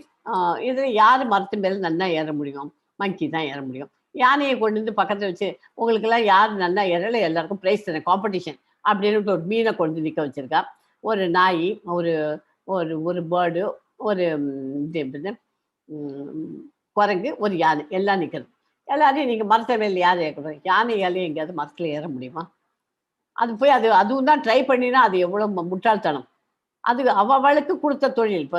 இதில் யார் மரத்து மேலே நல்லா ஏற முடியும்? மங்கி தான் ஏற முடியும். யானையை கொண்டு வந்து பக்கத்தில் வச்சு உங்களுக்கெல்லாம் யார் நல்லா ஏறல எல்லாருக்கும் ப்ரைஸ் தரேன் காம்படிஷன் அப்படின்னு ஒரு மீனை கொண்டு நிற்க வச்சிருக்கா. ஒரு நாய், ஒரு ஒரு ஒரு பேர்டு, ஒரு இது குரங்கு, ஒரு யானை எல்லாம் நிற்கிறது. எல்லாரையும் நீங்கள் மரத்தை மேலே யார் ஏற்கணும்? யானையாலே எங்கேயாவது மரத்தில் ஏற முடியுமா? அது போய் அதுவும் தான் ட்ரை பண்ணினா அது எவ்வளோ முட்டாள்தனம். அது அவளுக்கு கொடுத்த தொழில். இப்போ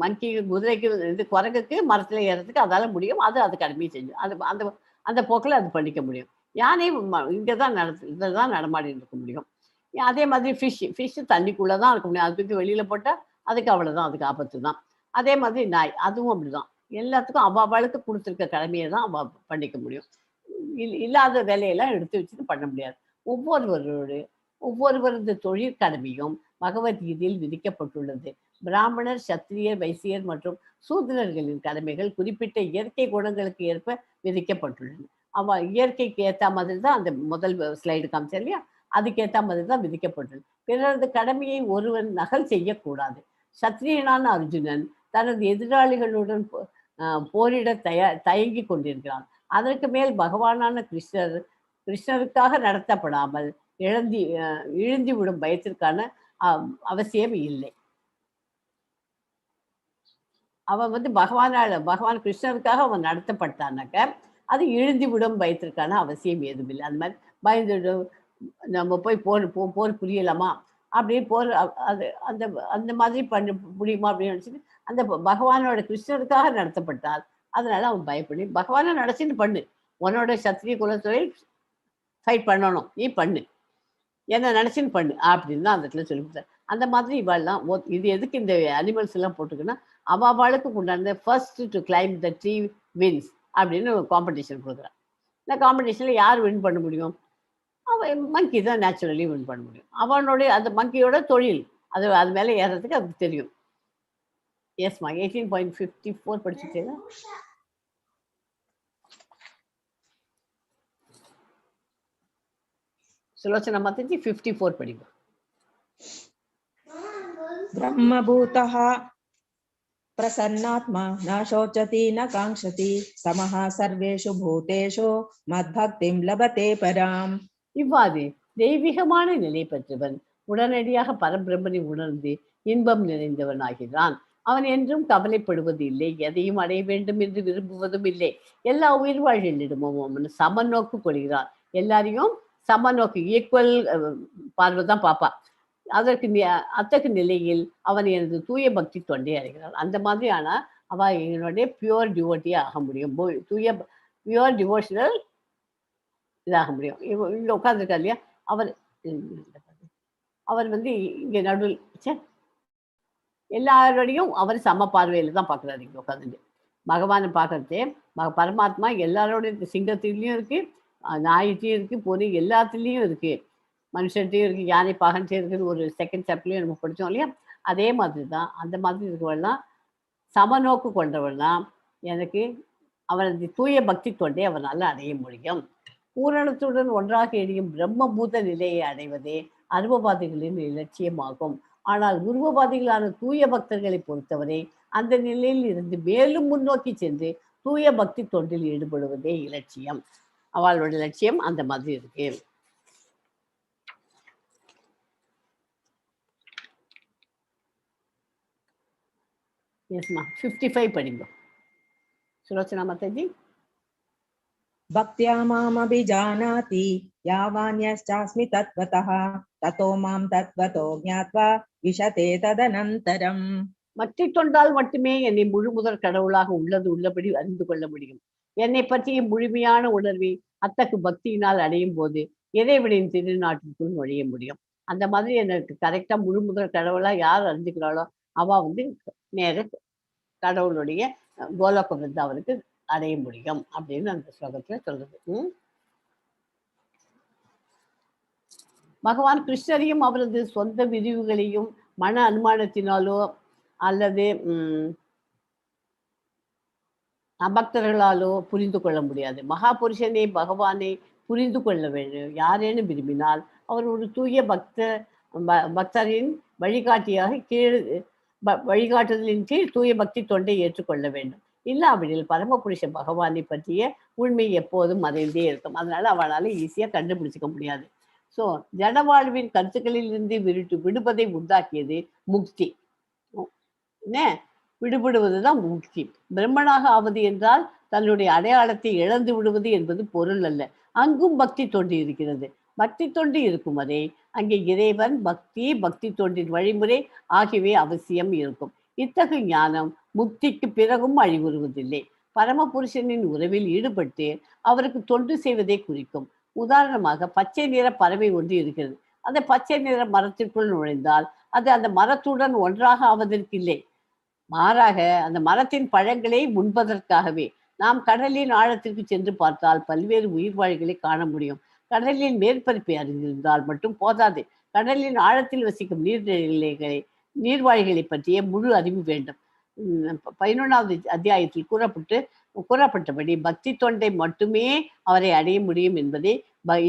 மங்கி, குதிரைக்கு, இது குரங்குக்கு மரத்தில் ஏறதுக்கு அதால் முடியும். அது கடமையை செஞ்சு அது அந்த அந்த போக்கில் அது பண்ணிக்க முடியும். யானை இங்கே தான் இதில் தான் நடமாடிட்டு இருக்க முடியும். அதே மாதிரி ஃபிஷ்ஷு தண்ணிக்குள்ளே தான் இருக்க முடியும். அதுக்கு வெளியில் போட்டால் அதுக்கு அவ்வளோதான், அதுக்கு ஆபத்து தான். அதே மாதிரி நாய், அதுவும் அப்படி தான். எல்லாத்துக்கும் அவளுக்கு கொடுத்துருக்க கடமையை தான் அவள் பண்ணிக்க முடியும். இல்லாத வேலையெல்லாம் எடுத்து வச்சுட்டு பண்ண முடியாது. ஒவ்வொருவரது தொழிற்கடமையும் பகவத்கீதையில் விதிக்கப்பட்டுள்ளது. பிராமணர், சத்திரியர், வைசியர் மற்றும் சூத்திரர்களின் கடமைகள் குறிப்பிட்ட இயற்கை குணங்களுக்கு ஏற்ப விதிக்கப்பட்டுள்ளன. இயற்கைக்கு ஏற்ற மாதிரி தான் அந்த முதல் ஸ்லைடு காமிச்சா இல்லையா, அதுக்கேற்ற மாதிரி தான் விதிக்கப்பட்டுள்ளது. பிறரது கடமையை ஒருவன் நகல் செய்யக்கூடாது. சத்திரியனான அர்ஜுனன் தனது எதிராளிகளுடன் போரிட தயங்கி கொண்டிருக்கிறான். அதற்கு மேல் பகவானான கிருஷ்ணருக்காக நடத்தப்படாமல் இழுந்தி விடும் பயத்திற்கான அவசியம் இல்லை. அவன் வந்து பகவான் கிருஷ்ணருக்காக அவன் நடத்தப்பட்டானாக்க அது இழுந்தி விடும் பயத்திற்கான அவசியம் எதுவும் இல்லை. அந்த மாதிரி பயந்துடு நம்ம போய் போர் புரியலாமா அப்படின்னு போர் அது அந்த அந்த மாதிரி பண்ண முடியுமா அப்படின்னு நினச்சிட்டு அந்த பகவானோட கிருஷ்ணருக்காக நடத்தப்பட்டால் அதனால அவன் பயப்படி பகவானை நினச்சின்னு பண்ணு. உன்னோட சத்திரிய குலத்தொழில் ஃபைட் பண்ணணும், நீ பண்ணு, என்ன நினச்சின்னு பண்ணு அப்படின்னு தான் அந்த இடத்துல சொல்லி கொடுத்தாரு. அந்த மாதிரி இவாள்லாம் இது எதுக்கு இந்த அனிமல்ஸ் எல்லாம் போட்டுக்குன்னா அவளுக்கு உண்டான first to climb the tree wins அப்படின்னு காம்படிஷன் கொடுக்குறான். இந்த காம்படிஷனில் யார் வின் பண்ண முடியும்? அவன் மங்கி தான் நேச்சுரலி வின் பண்ண முடியும். அவனுடைய அந்த மங்கியோட தொழில் அது மேலே ஏறதுக்கு அதுக்கு தெரியும். எஸ்மா 18.54 படிச்சுட்டேன். சுலோச்சனா மாதாஜி 54 படிங்க. ब्रह्मभूतः प्रसन्नात्मा न शोचति न कांक्षति समः सर्वेषु भूतेषु मद्भक्तिं लभते पराम्. இவ்வாறு தெய்வீகமான நிலை பெற்றவன் உடனடியாக பரபிரம்மனை உணர்ந்து இன்பம் நிறைந்தவன் ஆகிறான். அவன் என்றும் கவலைப்படுவது இல்லை, எதையும் அடைய வேண்டும் என்று விரும்புவதும் இல்லை. எல்லா உயிர் வாழ்களிடமும் அவன் சமநோக்கு கொள்கிறான். எல்லாரையும் சமநோக்கு ஈக்குவல் பார்வை தான் பார்ப்பா. அத்தகைய நிலையில் அவன் எனது தூய பக்தி தொண்டை அடைகிறான். அந்த மாதிரி ஆனால் அவள் என்னுடைய பியூர் டிவோட்டியாக ஆக முடியும். பியூர் டிவோஷனல் இதாக முடியும். இங்க உட்காந்துருக்கார் இல்லையா, அவர் வந்து இங்க நடுவில் எல்லாரோடையும் அவர் சம பார்வையில தான் பார்க்குறாரு. இங்க உட்காந்துட்டு பகவானை பார்க்கறது, பரமாத்மா எல்லாரோடைய சிங்கத்திலையும் இருக்கு, நாயிட்டையும் இருக்கு, பொறி எல்லாத்துலேயும் இருக்கு, மனுஷன்ட்டையும் இருக்கு, யானை பாகன்ட்டையும் இருக்குன்னு ஒரு செகண்ட் சாப்டர்லையும் நம்ம படித்தோம் இல்லையா. அதே மாதிரி தான் அந்த மாதிரி இருக்கவள்லாம் சமநோக்கு கொண்டவள் தான் எனக்கு அவரது தூய பக்தி கொண்டே அவரால் அடைய முடியும். பூரணத்துடன் ஒன்றாக எரியும் பிரம்மபூத நிலையை அடைவதே அருவவாதிகளின் இலட்சியமாகும். ஆனால் உருவவாதிகளான தூய பக்தர்களை பொறுத்தவரை அந்த நிலையில் இருந்து மேலும் முன்னோக்கி சென்று தூய பக்தி தொண்டில் ஈடுபடுவதே இலட்சியம். அவளோட லட்சியம் அந்த மாதிரி இருக்கு. எஸ்மா 55 படிங்க சுலோச்சனா மாதாஜி. பக்தியா மாமபிஜானாதி யாவான்யஸ்சாஸ்மி தத்வதः ததோ மாம் தத்வதோ ஞாத்வா விஷதே ததனந்தரம். பக்தி தொண்டால் மட்டுமே என்னை முழு முதற் கடவுளாக உள்ளபடி அறிந்து கொள்ள முடியும். என்னை பற்றிய முழுமையான உணர்வை அத்தகு பக்தியினால் அடையும் போது இறைவனின் திருநாட்டிற்குள் நுழைய முடியும். அந்த மாதிரி எனக்கு கரெக்டா முழு முதற் கடவுளா யார் அறிஞ்சுக்கிறாளோ அவ வந்து நேர கடவுளுடைய கோலோக பிருந்தாவனுக்கு அடைய முடியும் அப்படின்னு அந்த ஸ்லோகத்துல சொல்றது. பகவான் கிருஷ்ணரையும் அவரது சொந்த விரிவுகளையும் மன அனுமானத்தினாலோ அல்லது அபக்தர்களாலோ புரிந்து கொள்ள முடியாது. மகாபுருஷனை பகவானை புரிந்து கொள்ள வேண்டும் யாரேனும் விரும்பினால் அவர் ஒரு தூய பக்தரின் வழிகாட்டியாக வழிகாட்டுதலின் கீழ் தூய பக்தி தொண்டை ஏற்றுக்கொள்ள வேண்டும். இல்லாவிடில் பரமபுருஷ பகவானை பற்றிய உண்மை எப்போதும் மறைந்தே இருக்கும். அதனால அவளால் ஈஸியா கண்டுபிடிச்சிக்க முடியாது. ஸோ ஜட வாழ்வின் கருத்துக்களில் இருந்து விடுபதை உண்டாக்கியது முக்தி. என்ன விடுபடுவதுதான் முக்தி. பிரம்மனாக ஆவது என்றால் தன்னுடைய அடையாளத்தை இழந்து விடுவது என்பது பொருள் அல்ல. அங்கும் பக்தி தொண்டு இருக்கிறது. பக்தி தொண்டு இருக்கும் வரை அங்கே இறைவன், பக்தி தொண்டின் வழிமுறை ஆகியவை அவசியம் இருக்கும். இத்தகைய ஞானம் முக்திக்கு பிறகும் அழிவுறுவதில்லை. பரமபுருஷனின் உறவில் ஈடுபட்டு அவருக்கு தொண்டு செய்வதை குறிக்கும். உதாரணமாக பச்சை நிற பறவை ஒன்று இருக்கிறது. அந்த பச்சை நிற மரத்திற்குள் நுழைந்தால் அது அந்த மரத்துடன் ஒன்றாக ஆவதற்கில்லை, மாறாக அந்த மரத்தின் பழங்களை உண்பதற்காகவே. நாம் கடலின் ஆழத்திற்கு சென்று பார்த்தால் பல்வேறு உயிர்வாழிகளை காண முடியும். கடலின் மேற்பரப்பை அறிந்திருந்தால் மட்டும் போதாது. கடலின் ஆழத்தில் வசிக்கும் நீர்வாழிகளை பற்றிய முழு அறிவு வேண்டும். 11வது அத்தியாயத்தில் கூறப்பட்டபடி பக்தி தொண்டை மட்டுமே அவரை அடைய முடியும் என்பதை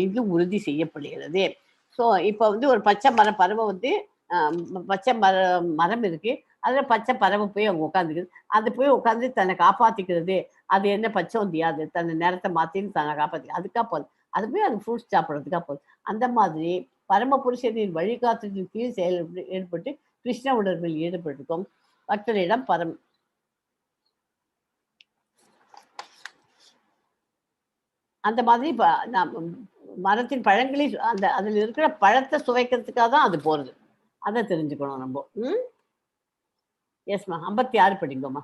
இங்கு உறுதி செய்யப்படுகிறது. ஸோ இப்போ வந்து ஒரு பச்சை பறவை வந்து பச்சை மரம் இருக்கு, அதுல பச்சை பறவை போய் அவங்க உட்காந்துக்குது. அது போய் உட்காந்து தன்னை காப்பாத்திக்கிறது. அது என்ன பச்சைந்தியா, அது தன்னை நேரத்தை மாத்தின்னு தன்னை காப்பாத்தி அதுக்கா போதும். அது போய் அது ஃப்ரூட்ஸ் சாப்பிட்றதுக்கா போதும். அந்த மாதிரி பரமபுருஷனின் வழிகாட்டுதலின் கீழ் ஏற்பட்டு கிருஷ்ண உணர்வில் ஈடுபட்டிருக்கும் பக்தரிடம் அந்த மாதிரி மரத்தின் பழங்களை அதில் இருக்கிற பழத்தை சுவைக்கிறதுக்காக தான் அது போறது. அதை தெரிஞ்சுக்கணும் நம்ம. எஸ்மா 56 படிங்கம்மா.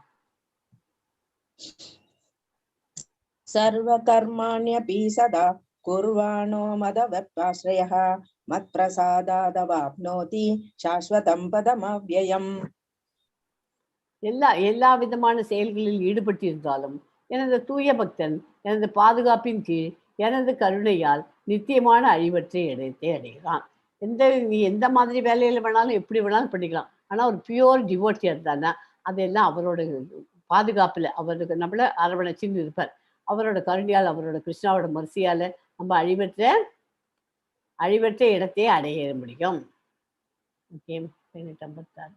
சர்வ கர்மாண்யபி சதா குர்வாணோ மதவத்வாஸ்ரயः மத்பிரசாதாதவாப்னோதி சாஸ்வதம் பதமவ்யயம். எல்லா விதமான செயல்களில் ஈடுபட்டிருந்தாலும் எனது தூய பக்தன் எனது பாதுகாப்பின் கீழ் எனது கருணையால் நித்தியமான அழிவற்றை இடத்தை அடைகிறான். நீ எந்த மாதிரி வேலையில வேணாலும் எப்படி வேணாலும் பண்ணிக்கலாம். ஆனா ஒரு பியூர் டிவோட்டி இருந்தானா அதெல்லாம் அவரோட பாதுகாப்புல அவருக்கு நம்மள அரவணைச்சின்னு இருப்பார். அவரோட கருணையால், அவரோட கிருஷ்ணாவோட மரிசியால நம்ம அழிவற்ற இடத்தை அடைய முடியும். ஓகே. 56.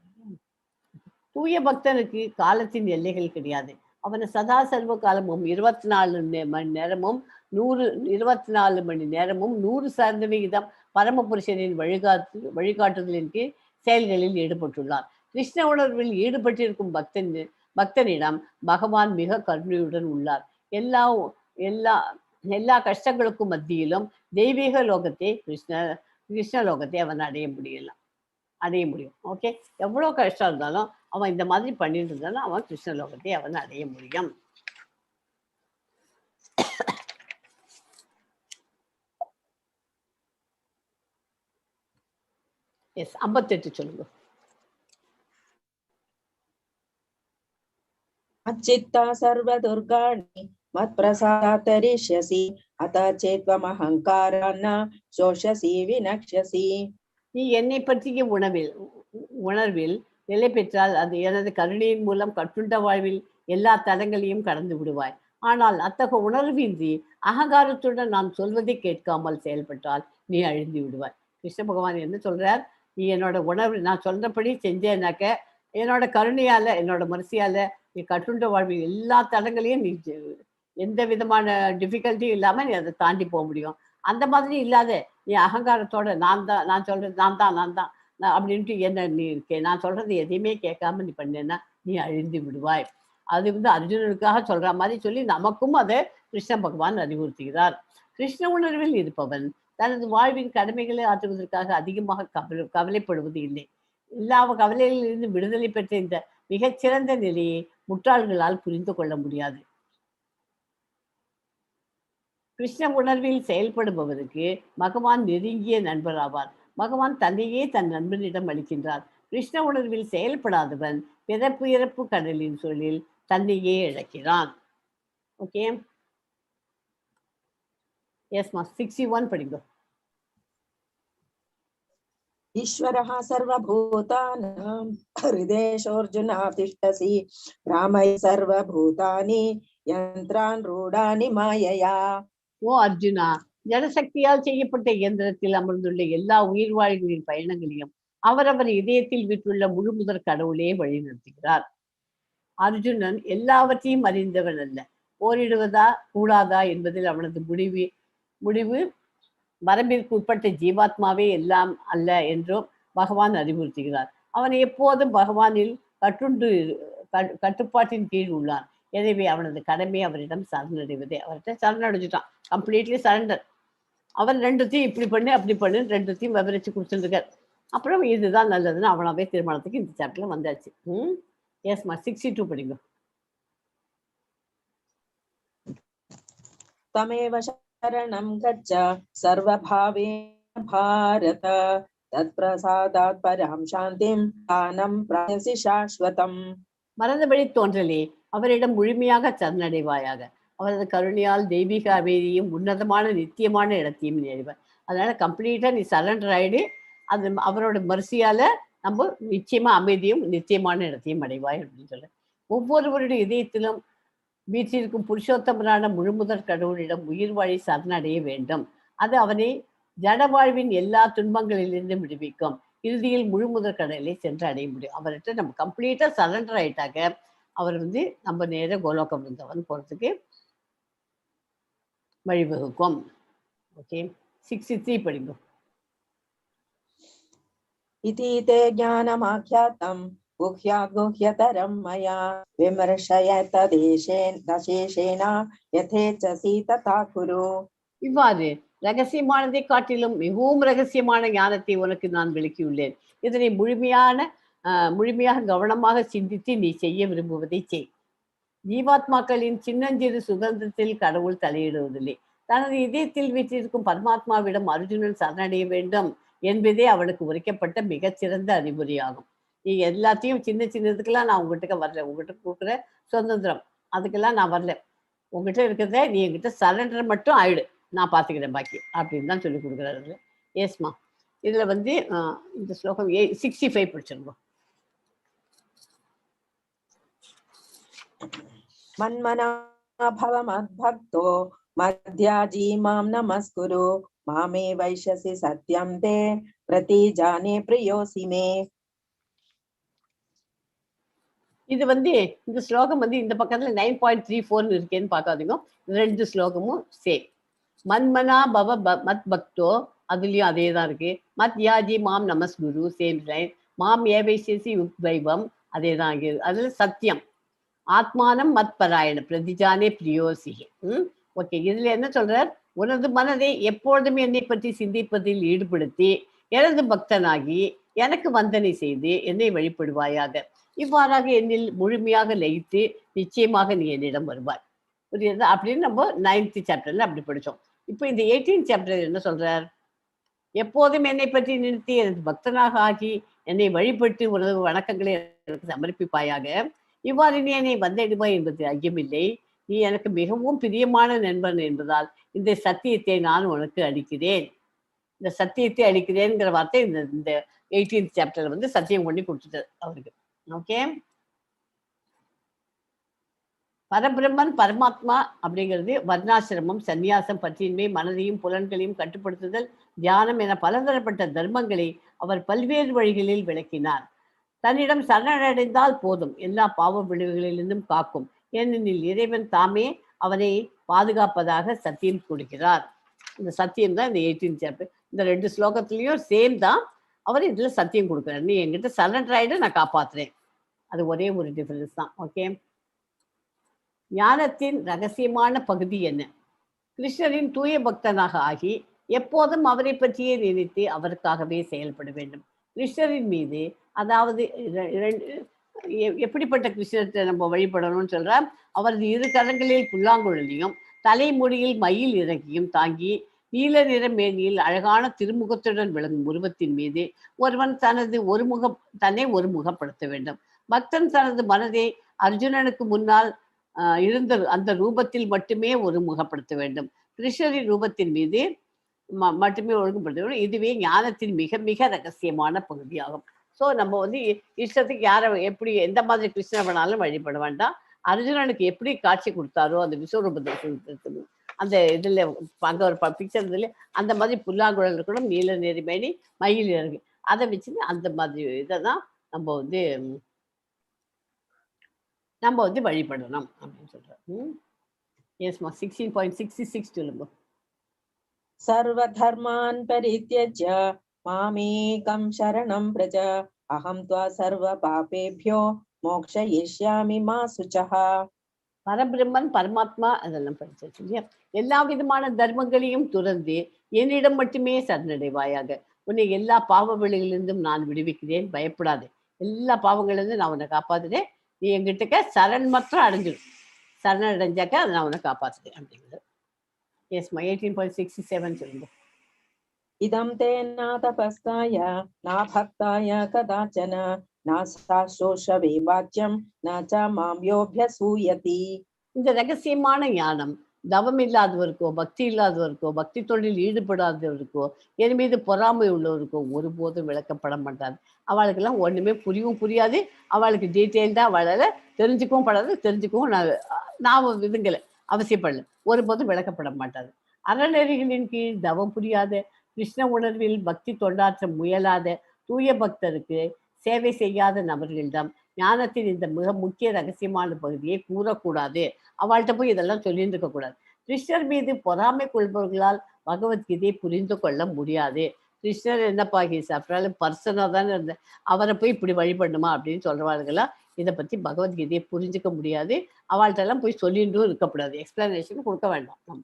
தூய பக்தனுக்கு காலத்தின் எல்லைகள் கிடையாது. அவனை சதா சர்வ காலமும் 24 மணி நேரமும் 100% பரமபுருஷனின் வழிகாட்டுதலின் கீழ் செயல்களில் ஈடுபட்டுள்ளார். கிருஷ்ண உணர்வில் ஈடுபட்டிருக்கும் பக்தனிடம் பகவான் மிக கருணையுடன் உள்ளார். எல்லா கஷ்டங்களுக்கும் மத்தியிலும் தெய்வீக லோகத்தை கிருஷ்ண லோகத்தை அவன் அடைய முடியும். ஓகே. எவ்வளோ கஷ்டம் இருந்தாலும் அவன் இந்த மாதிரி பண்ணிட்டு இருந்தாலும் அவன் கிருஷ்ண லோகத்தை அவன் அடைய முடியும். எஸ் 58 சொல்லுங்க. மச்சித்தா சர்வதுர்காணி மத்பிரசாதரிஷ்யசி அத சேத்வமஹங்காரான சோஷசி வினக்ஷசி. நீ என்னை பற்றிய உணர்வில் நிலை பெற்றால் அது எனது கருணையின் மூலம் கட்டுண்ட வாழ்வில் எல்லா தடங்களையும் கடந்து விடுவாய். ஆனால் அத்தகைய உணர்வின்றி அகங்காரத்துடன் நான் சொல்வதை கேட்காமல் செயல்பட்டால் நீ அழிந்து விடுவாய். கிருஷ்ண பகவான் என்ன சொல்றார்? நீ என்னோட உணர்வு நான் சொல்றபடி செஞ்சேனாக்க என்னோட கருணையால என்னோட மனசியால நீ கட்டுண்ட வாழ்வில் எல்லா தடங்களையும் நீ எந்த விதமான டிஃபிகல்ட்டியும் இல்லாம நீ அதை தாண்டி போக முடியும். அந்த மாதிரி இல்லாத நீ அகங்காரத்தோட நான் சொல்றது நான் தான் அப்படின்ட்டு என்ன நீ நான் சொல்றது எதையுமே கேட்காம நீ பண்ணேன்னா நீ அழிந்து விடுவாய். அது அர்ஜுனனுக்காக சொல்ற மாதிரி சொல்லி நமக்கும் அதை கிருஷ்ண பகவான் அறிவுறுத்துகிறார். கிருஷ்ண உணர்வில் இருப்பவன் தனது வாழ்வின் கடமைகளை ஆற்றுவதற்காக அதிகமாக கவலைப்படுவது இல்லை. எல்லா கவலைகளிலிருந்து விடுதலை பெற்ற இந்த மிகச்சிறந்த நிலையை முட்டாள்களால் புரிந்து கொள்ள முடியாது. கிருஷ்ண உணர்வில் செயல்படுபவருக்கு பகவான் நெருங்கிய நண்பர் ஆவார். பகவான் தன்னையே தன் நண்பனிடம் அளிக்கின்றார். கிருஷ்ண உணர்வில் செயல்படாதவன் பிறப்பு இறப்பு கடலின் சொல்லில் தன்னையே இழக்கிறான். ஓகே, எஸ்மா 61 படிங்க. ஈஸ்வரः சர்வபூதானாं ஹிருதேஷோர்ஜுனா திஷ்டசி ராமை சர்வபூதானி யந்த்ரான் ரூடானி மாயையா. ஓ அர்ஜுனா, ஜனசக்தியால் செய்யப்பட்ட இயந்திரத்தில் அமர்ந்துள்ள எல்லா உயிர்வாழ்களின் பயணங்களையும் அவரவர் இதயத்தில் விட்டுள்ள முழு முதற் கடவுளே வழிநடத்துகிறார். அர்ஜுனன் எல்லாவற்றையும் அறிந்தவன் அல்ல. போரிடுவதா கூடாதா என்பதில் அவனது முடிவு வரம்பிற்கு உட்பட்ட ஜீவாத்மாவே எல்லாம் அல்ல என்றும் பகவான் அறிவுறுத்துகிறார். அவன் எப்போதும் பகவானில் கட்டுப்பாட்டின் கீழ் உள்ளான். எனவே அவனது கடமை அவரிடம் சரணடைவதே. அவர்கிட்ட சரணடைஞ்சிட்டான், கம்ப்ளீட்லி சரண்டர். அவன் ரெண்டுத்தையும் இப்படி பண்ணு அப்படி பண்ணு ரெண்டுத்தையும் விவரிச்சு கொடுத்துருக்கார். அப்புறம் இதுதான் நல்லதுன்னு அவனாவே தீர்மானத்துக்கு இந்த சாப்டர்ல வந்தாச்சு. எஸ்மா 62 படிங்க. தமேவ சரணம் கச்ச சர்வபாவேன பாரத தத்பிரசாதாத் பரம் சாந்திம் தானம் பிராயசி சாஸ்வதம். மறந்தபடி தோன்றலே அவரிடம் முழுமையாக சரணடைவாயாக. அவரது கருணையால் தெய்வீக அமைதியும் உன்னதமான நித்தியமான இடத்தையும் நிறைவார். அதனால கம்ப்ளீட்டா நீ சரண்டர் ஆயிடு. அது அவரோட மரிசியால நம்ம நிச்சயமா அமைதியும் நிச்சயமான இடத்தையும் அடைவாய் அப்படின்னு சொல்ல. ஒவ்வொருவருடைய இதயத்திலும் வீற்றிருக்கும் புருஷோத்தமரான முழுமுதற் கடவுளிடம் உயிர் வாழி சரணடைய வேண்டும். அது அவனை ஜட வாழ்வின் எல்லா துன்பங்களிலிருந்து விடுவிக்கும். இறுதியில் முழுமுதற் கடலை சென்று அடைய முடியும். அவர்கிட்ட நம்ம கம்ப்ளீட்டா சரண்டர் ஆயிட்டாக்க அவர் நம்ம நேர கோலோக பிருந்தவன் போறதுக்கு வழிவகுக்கும். ஓகே, 63 படிங்க. இதீதே ஞானமாக்யாதம் குஹ்யாத்குஹ்யதரம் மயா விமர்ஷயததேசேன யதேச்சசி ததா குரு. இவ்வாறு ரகசியமானதை காட்டிலும் மிகவும் ரகசியமான ஞானத்தை உனக்கு நான் விளக்கியுள்ளேன். இதனை முழுமையாக கவனமாக சிந்தித்து நீ செய்ய விரும்புவதை செய். ஜீவாத்மாக்களின் சின்னஞ்சிறு சுதந்திரத்தில் கடவுள் தலையிடுவதில்லை. தனது இதயத்தில் வீற்றிருக்கும் பரமாத்மாவிடம் அர்ஜுனன் சரணடைய வேண்டும் என்பதே அவனுக்கு உரைக்கப்பட்ட மிகச்சிறந்த அறிவுரையாகும். நீ எல்லாத்தையும் சின்னதுக்கெல்லாம் நான் உங்ககிட்ட வரல. உங்ககிட்ட கொடுக்குற சுதந்திரம் அதுக்கெல்லாம் நான் வரல. உங்ககிட்ட இருக்கிறத நீ என்கிட்ட சரண்டர் மட்டும் ஆயிடு, நான் பார்த்துக்கிறேன் பாக்கி அப்படின்னு தான் சொல்லி கொடுக்குறாரு. ஏஸ்மா இதுல இந்த ஸ்லோகம் 65 படிச்சிருக்கோம். மன்மனா பவ மத்பக்தோ மத்யாஜி மாம் நமஸ்குரு மாமே வைஷசி சத்யம் தே பிரதிஜானே பிரியோசி மே. இது இந்த ஸ்லோகம் இந்த பக்கத்துல 9.34 இருக்கேன்னு பார்க்காதீங்க. ரெண்டு ஸ்லோகமும் சேம். மன்மனா பவ மத் பக்தோ அதுலயும் அதே தான் இருக்கு. மத் யாஜி மாம் நமஸ்குரு சேம் லைன். மாம் ஏவைசி வைபம் அதே தான் இருக்கு. அதுல சத்தியம் ஆத்மானம் மத் பராயண பிரதிஜானே பிரியோசி. ஓகே, இதுல என்ன சொல்றார்? உனது மனதை எப்பொழுதும் என்னை பற்றி சிந்திப்பதில் ஈடுபடுத்தி எனது பக்தனாகி எனக்கு வந்தனை செய்து என்னை வழிபடுவாயாக. இவ்வாறாக என்னில் முழுமையாக லயித்து நிச்சயமாக நீ என்னிடம் வருவாய். புரியுதா? அப்படின்னு நம்ம 9th சாப்டர்ல அப்படி படிச்சோம். இப்போ இந்த 18th சாப்டர் என்ன சொல்றார்? எப்போதும் என்னை பற்றி நிறுத்தி எனது பக்தனாக ஆகி என்னை வழிபட்டு உனது வணக்கங்களை எனக்கு சமர்ப்பிப்பாயாக. இவ்வாறு நீ என்னை வந்திடுவாய் என்பது ஐயமில்லை. நீ எனக்கு மிகவும் பிரியமான நண்பன் என்பதால் இந்த சத்தியத்தை நான் உனக்கு அளிக்கிறேன். இந்த சத்தியத்தை அளிக்கிறேன்ங்கிற வார்த்தை இந்த 18th சாப்டர்ல வந்து சத்தியம் பண்ணி கொடுத்துட்டார் அவருக்கு. ஓகே, பரபிரம்மன் பரமாத்மா அப்படிங்கிறது வர்ணாசிரமம், சந்நியாசம், பற்றின்மை, மனதையும் புலன்களையும் கட்டுப்படுத்துதல், தியானம் என பலதரப்பட்ட தர்மங்களை அவர் பல்வேறு வழிகளில் விளக்கினார். தன்னிடம் சரணடைந்தால் போதும், எல்லா பாவ விளைவுகளிலிருந்தும் காக்கும். ஏனெனில் இறைவன் தாமே அவனை பாதுகாப்பதாக சத்தியம் கொடுக்கிறார். இந்த சத்தியம் தான் இந்த 18th சாப்டர். இந்த 2 ஸ்லோகத்திலையும் சேம் தான். அவர் இதுல சத்தியம் கொடுக்குறாரு, நீ என்கிட்ட சரண்டர் ஆயிடு, நான் காப்பாத்துறேன். அது ஒரே ஒரு டிஃபரன்ஸ் தான். ஓகே, ஞானத்தின் ரகசியமான பகுதி என்ன? கிருஷ்ணரின் தூய பக்தனாக ஆகி எப்போதும் அவரை பற்றியே நினைத்து அவருக்காகவே செயல்பட வேண்டும். கிருஷ்ணரின் மீது, அதாவது எப்படிப்பட்ட கிருஷ்ணத்தை நம்ம வழிபடணும்னு சொல்ற, அவரது 2 கரங்களில் புல்லாங்குழலையும் தலைமுடியில் மயில் இறக்கியும் தாங்கி நீல நிற மேனியில் அழகான திருமுகத்துடன் விளங்கும் உருவத்தின் மீது ஒருவன் தன்னை ஒருமுகப்படுத்த வேண்டும். பக்தன் தனது மனதை அர்ஜுனனுக்கு முன்னால் இருந்த அந்த ரூபத்தில் மட்டுமே ஒருமுகப்படுத்த வேண்டும். கிருஷ்ணரின் ரூபத்தின் மீது மட்டுமே ஒழுங்குபடுத்த வேண்டும். இதுவே ஞானத்தின் மிக மிக ரகசியமான பகுதியாகும். ஸோ நம்ம வந்து இஷ்டத்துக்கு யாரை எப்படி எந்த மாதிரி கிருஷ்ண வேணாலும் வழிபட வேண்டாம். அர்ஜுனனுக்கு எப்படி காட்சி கொடுத்தாரோ அந்த விஸ்வரூபத்தை, அந்த இதுல அங்க ஒரு பிக்சர் இதுல அந்த மாதிரி புல்லாங்குழல் இருக்கணும், நீல நெறிமேனி, மயில் இறகு, அதை வச்சுட்டு அந்த மாதிரி இதை தான் நம்ம வந்து வழிபடணும் அப்படின்னு சொல்றோம். எஸ்மா 16.66 சொல்லுங்க. சர்வதர்மான் பரித்யஜ்ய மாமேகம் சரணம் பிரஜ அகம் த்வா சர்வ பாபேப்யோ மோக்ஷயிஷ்யாமி மா சுச்சஹ. பரபிரம்மன் பரமாத்மா அதெல்லாம் படிச்சாச்சு இல்லையா? எல்லா விதமான தர்மங்களையும் துறந்து என்னிடம் மட்டுமே சரணடைவாயாக. உன்னை எல்லா பாவ விளைகளிலிருந்தும் நான் விடுவிக்கிறேன், பயப்படாது. எல்லா பாவங்களிலிருந்து நான் உன்னை காப்பாத்துறேன். நீ எங்கிட்ட சரண் மாத்திரம் அடைஞ்சிடும். சரண் அடைஞ்சாக்க அதை நான் உன்னை காப்பாத்துறேன் அப்படிங்கிறது. எஸ்மா 18.67 சொல்லுங்க. இதம் தே ந தபஸ்தாய ந பக்தாய கதாச்சன ந சாஸ்ரோஷவே வாச்யம் ந ச மாம் யோப்யசூயதி. இந்த ரகசியமான ஞானம் தவம் இல்லாதவருக்கோ, பக்தி இல்லாதவருக்கோ, பக்தி தொழில் ஈடுபடாதவருக்கோ, என் மீது பொறாமை உள்ளவருக்கோ ஒருபோதும் விளக்கப்பட மாட்டாது. அவளுக்கெல்லாம் ஒண்ணுமே புரியவும் புரியாது. அவளுக்கு டீட்டெயில்டா அவளால் தெரிஞ்சுக்கவும் படாது, தெரிஞ்சுக்கவும் நான் இதுங்களை அவசியப்படல, ஒருபோதும் விளக்கப்பட மாட்டாது. அறநெறிகளின் கீழ் தவம் புரியாத, கிருஷ்ண உணர்வில் பக்தி தொண்டாற்ற முயலாத, தூய பக்தருக்கு சேவை செய்யாத நபர்களிடம் ஞானத்தின் இந்த மிக முக்கிய ரகசியமான பகுதியை கூறக்கூடாது. அவள்கிட்ட போய் இதெல்லாம் சொல்லிட்டு இருக்க கூடாது. கிருஷ்ணர் மீது பொறாமை கொள்பவர்களால் பகவத்கீதையை புரிந்து கொள்ள முடியாது. கிருஷ்ணர் என்னப்பா சாப்பிட்டாலும் பர்சனாக தானே இருந்த, அவரை போய் இப்படி வழிபடணுமா அப்படின்னு சொல்றவாளுகளாம் இதை பத்தி பகவத்கீதையை புரிஞ்சுக்க முடியாது. அவள்கிட்ட எல்லாம் போய் சொல்லிட்டும் இருக்கக்கூடாது, எக்ஸ்பிளனேஷன் கொடுக்க வேண்டாம் நம்ம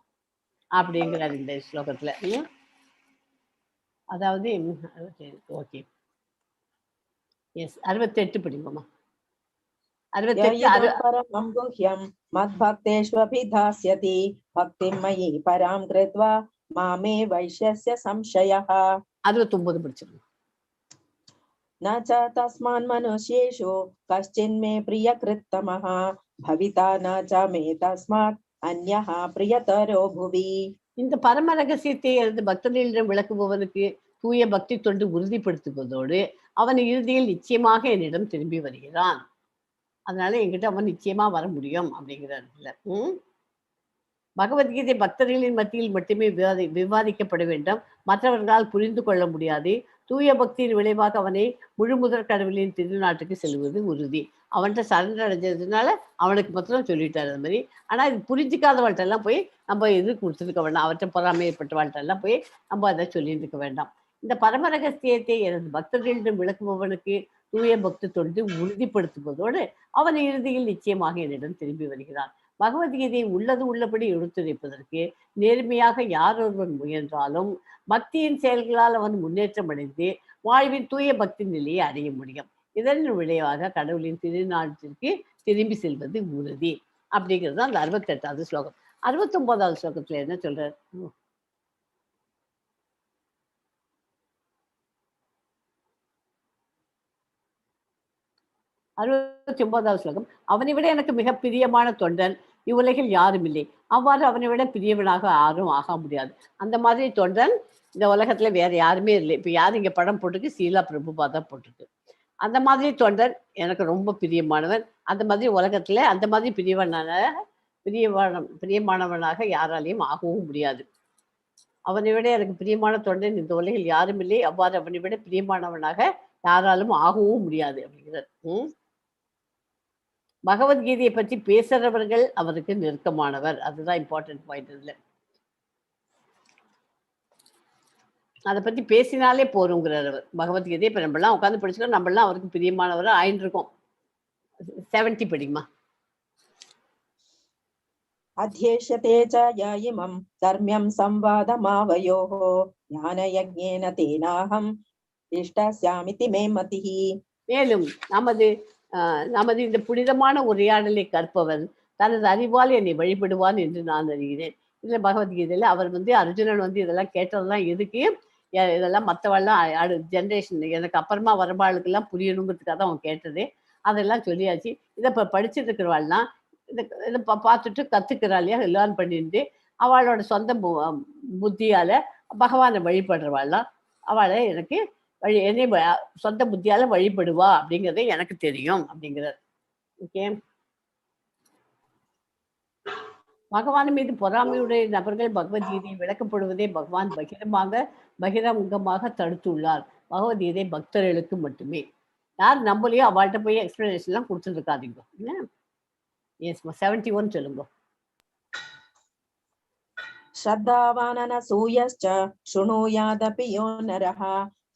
அப்படிங்கிறார் இந்த ஸ்லோகத்துல. அதாவது ஓகே, எஸ் 68 படிங்கம்மா. 68 பரமம் குஹ்யம் மத்பக்தேஷ்வபிதாஸ்யதி பக்திம் மயி பராம் கிருத்வா மாமே வைஷ்யஸ்ய சம்சயः. 69 படிச்சிருங்க. ந ச தஸ்மான் மனுஷ்யேஷு கஷ்சின்மே பிரியக்ருத்தமः பவிதா ந ச மே தஸ்மாத் அன்யஹ பிரியதரோ புவி. இந்த பரம ரகசியத்தை அல்லது பக்தர்களிடம் விளக்குபவனுக்கு தூய பக்தி தொண்டு உறுதிப்படுத்துவதோடு அவன் இறுதியில் நிச்சயமாக என்னிடம் திரும்பி வருகிறான். அதனால என்கிட்ட அவன் நிச்சயமா வர முடியும் அப்படிங்கிறார். பகவத்கீதை பக்தர்களின் மத்தியில் மட்டுமே விவாதிக்கப்பட வேண்டும், மற்றவர்களால் புரிந்து கொள்ள முடியாது. தூய பக்தியின் விளைவாக அவனை முழு முதற் கடவுளின் திருநாட்டுக்கு செல்வது உறுதி. அவன்கிட்ட சரண்டர் அடைஞ்சதுனால அவனுக்கு மாத்திரம் சொல்லிட்டாரு அந்த மாதிரி. ஆனா இது புரிஞ்சிக்காதவள்கிட்ட எல்லாம் போய் நம்ம எது கொடுத்துருக்க வேண்டாம், அவற்றை பொறாமைப்பட்டவள்கிட்ட எல்லாம் போய் நம்ம அதை சொல்லிட்டு இருக்க வேண்டாம். இந்த பரம ரகசியத்தை எனது பக்தர்களிடம் விளக்குபவனுக்கு தூய பக்தி தொண்டு உறுதிப்படுத்துவதோடு அவன் இறுதியில் நிச்சயமாக என்னிடம் திரும்பி வருகிறான். பகவத்கீதையை உள்ளது உள்ளபடி எடுத்துரைப்பதற்கு நேர்மையாக யார் ஒருவன் முயன்றாலும் பக்தியின் செயல்களால் அவன் முன்னேற்றம் அடைந்து வாழ்வின் தூய பக்தி நிலையை அடைய முடியும். இதன் விளைவாக கடவுளின் திருநாட்டிற்கு திரும்பி செல்வது உறுதி அப்படிங்கிறது தான் அந்த 68வது ஸ்லோகம். 69வது ஸ்லோகத்துல என்ன சொல்றாரு? 69வது ஸ்லோகம். அவனை விட எனக்கு மிக பிரியமான தொண்டன் இவ்வுலகில் யாரும் இல்லை. அவ்வாறு அவனை விட பிரியவனாக யாரும் ஆக முடியாது. அந்த மாதிரி தொண்டன் இந்த உலகத்துல வேற யாருமே இல்லை. இப்ப யாரு இங்க படம் போட்டிருக்கு? சீலா பிரபுபாதா போட்டிருக்கு. அந்த மாதிரி தொண்டன் எனக்கு ரொம்ப பிரியமானவன். அந்த மாதிரி உலகத்துல அந்த மாதிரி பிரியமானவனாக யாராலையும் ஆகவும் முடியாது. அவனை விட எனக்கு பிரியமான தொண்டன் இந்த உலகில் யாரும் இல்லை. அவ்வாறு அவனை விட பிரியமானவனாக யாராலும் ஆகவும் முடியாது அப்படிங்கிறார். பகவத்கீதையை பற்றி பேசுறவர்கள் அவருக்கு நெருக்கமானவர். அதுதான் இம்பார்ட்டன்ட் பாயிண்ட். இதுல அதை பத்தி பேசினாலே போருங்கிறார் அவர். பகவத்கீதை இப்ப நம்மளாம் உட்காந்து படிச்சுக்கோ, நம்மளாம் அவருக்கு பிரியமானவரை ஆயின்னு இருக்கோம். 70 படிக்குமா. अध्येष्यते च य इमं धर्म्यं संवादमावयोः ज्ञानयज्ञेन तेनाहम् इष्टस्यामिति मे मतिः. மேலும் நமது இந்த புனிதமான உரையாடலை கற்பவன் தனது அறிவால் என்னை வழிபடுவான் என்று நான் அறிகிறேன். இதுல பகவத்கீதையில அவர் அர்ஜுனன் இதெல்லாம் கேட்டதெல்லாம் எதுக்கு, இதெல்லாம் மற்றவெல்லாம் ஜென்ரேஷன் எனக்கு அப்புறமா வரவாளுக்கெல்லாம் புரியணுங்கிறதுக்காக தான் அவன் கேட்டது. அதெல்லாம் சொல்லியாச்சு. இதை இப்போ படிச்சுட்டு இருக்கிறவாள்லாம் இதை பார்த்துட்டு கத்துக்கிறாள் இல்லையா, லேர்ன் பண்ணிட்டு அவளோட சொந்த புத்தியால பகவானை வழிபடுறவாள்லாம் அவளை எனக்கு என்னை சொந்த புத்தியால வழிபடுவா அப்படிங்கிறதே எனக்கு தெரியும் அப்படிங்கிறார். ஓகே. பகவான் மீது பொறாமையுடைய நபர்கள் பகவத்கீதை விளக்கப்படுவதை பகவான் பகிரங்கமாக தடுத்துள்ளார். பகவத்கீதை பக்தர்களுக்கு மட்டுமே. யார் நம்பலையோ அவள்கிட்ட போய் எக்ஸ்பிளனேஷன் எல்லாம் கொடுத்துட்டு இருக்காதீங்க. எஸ் 71 சொல்லுங்க. श्रद्धावाननसूयश्च शृणुयादपि यो नरः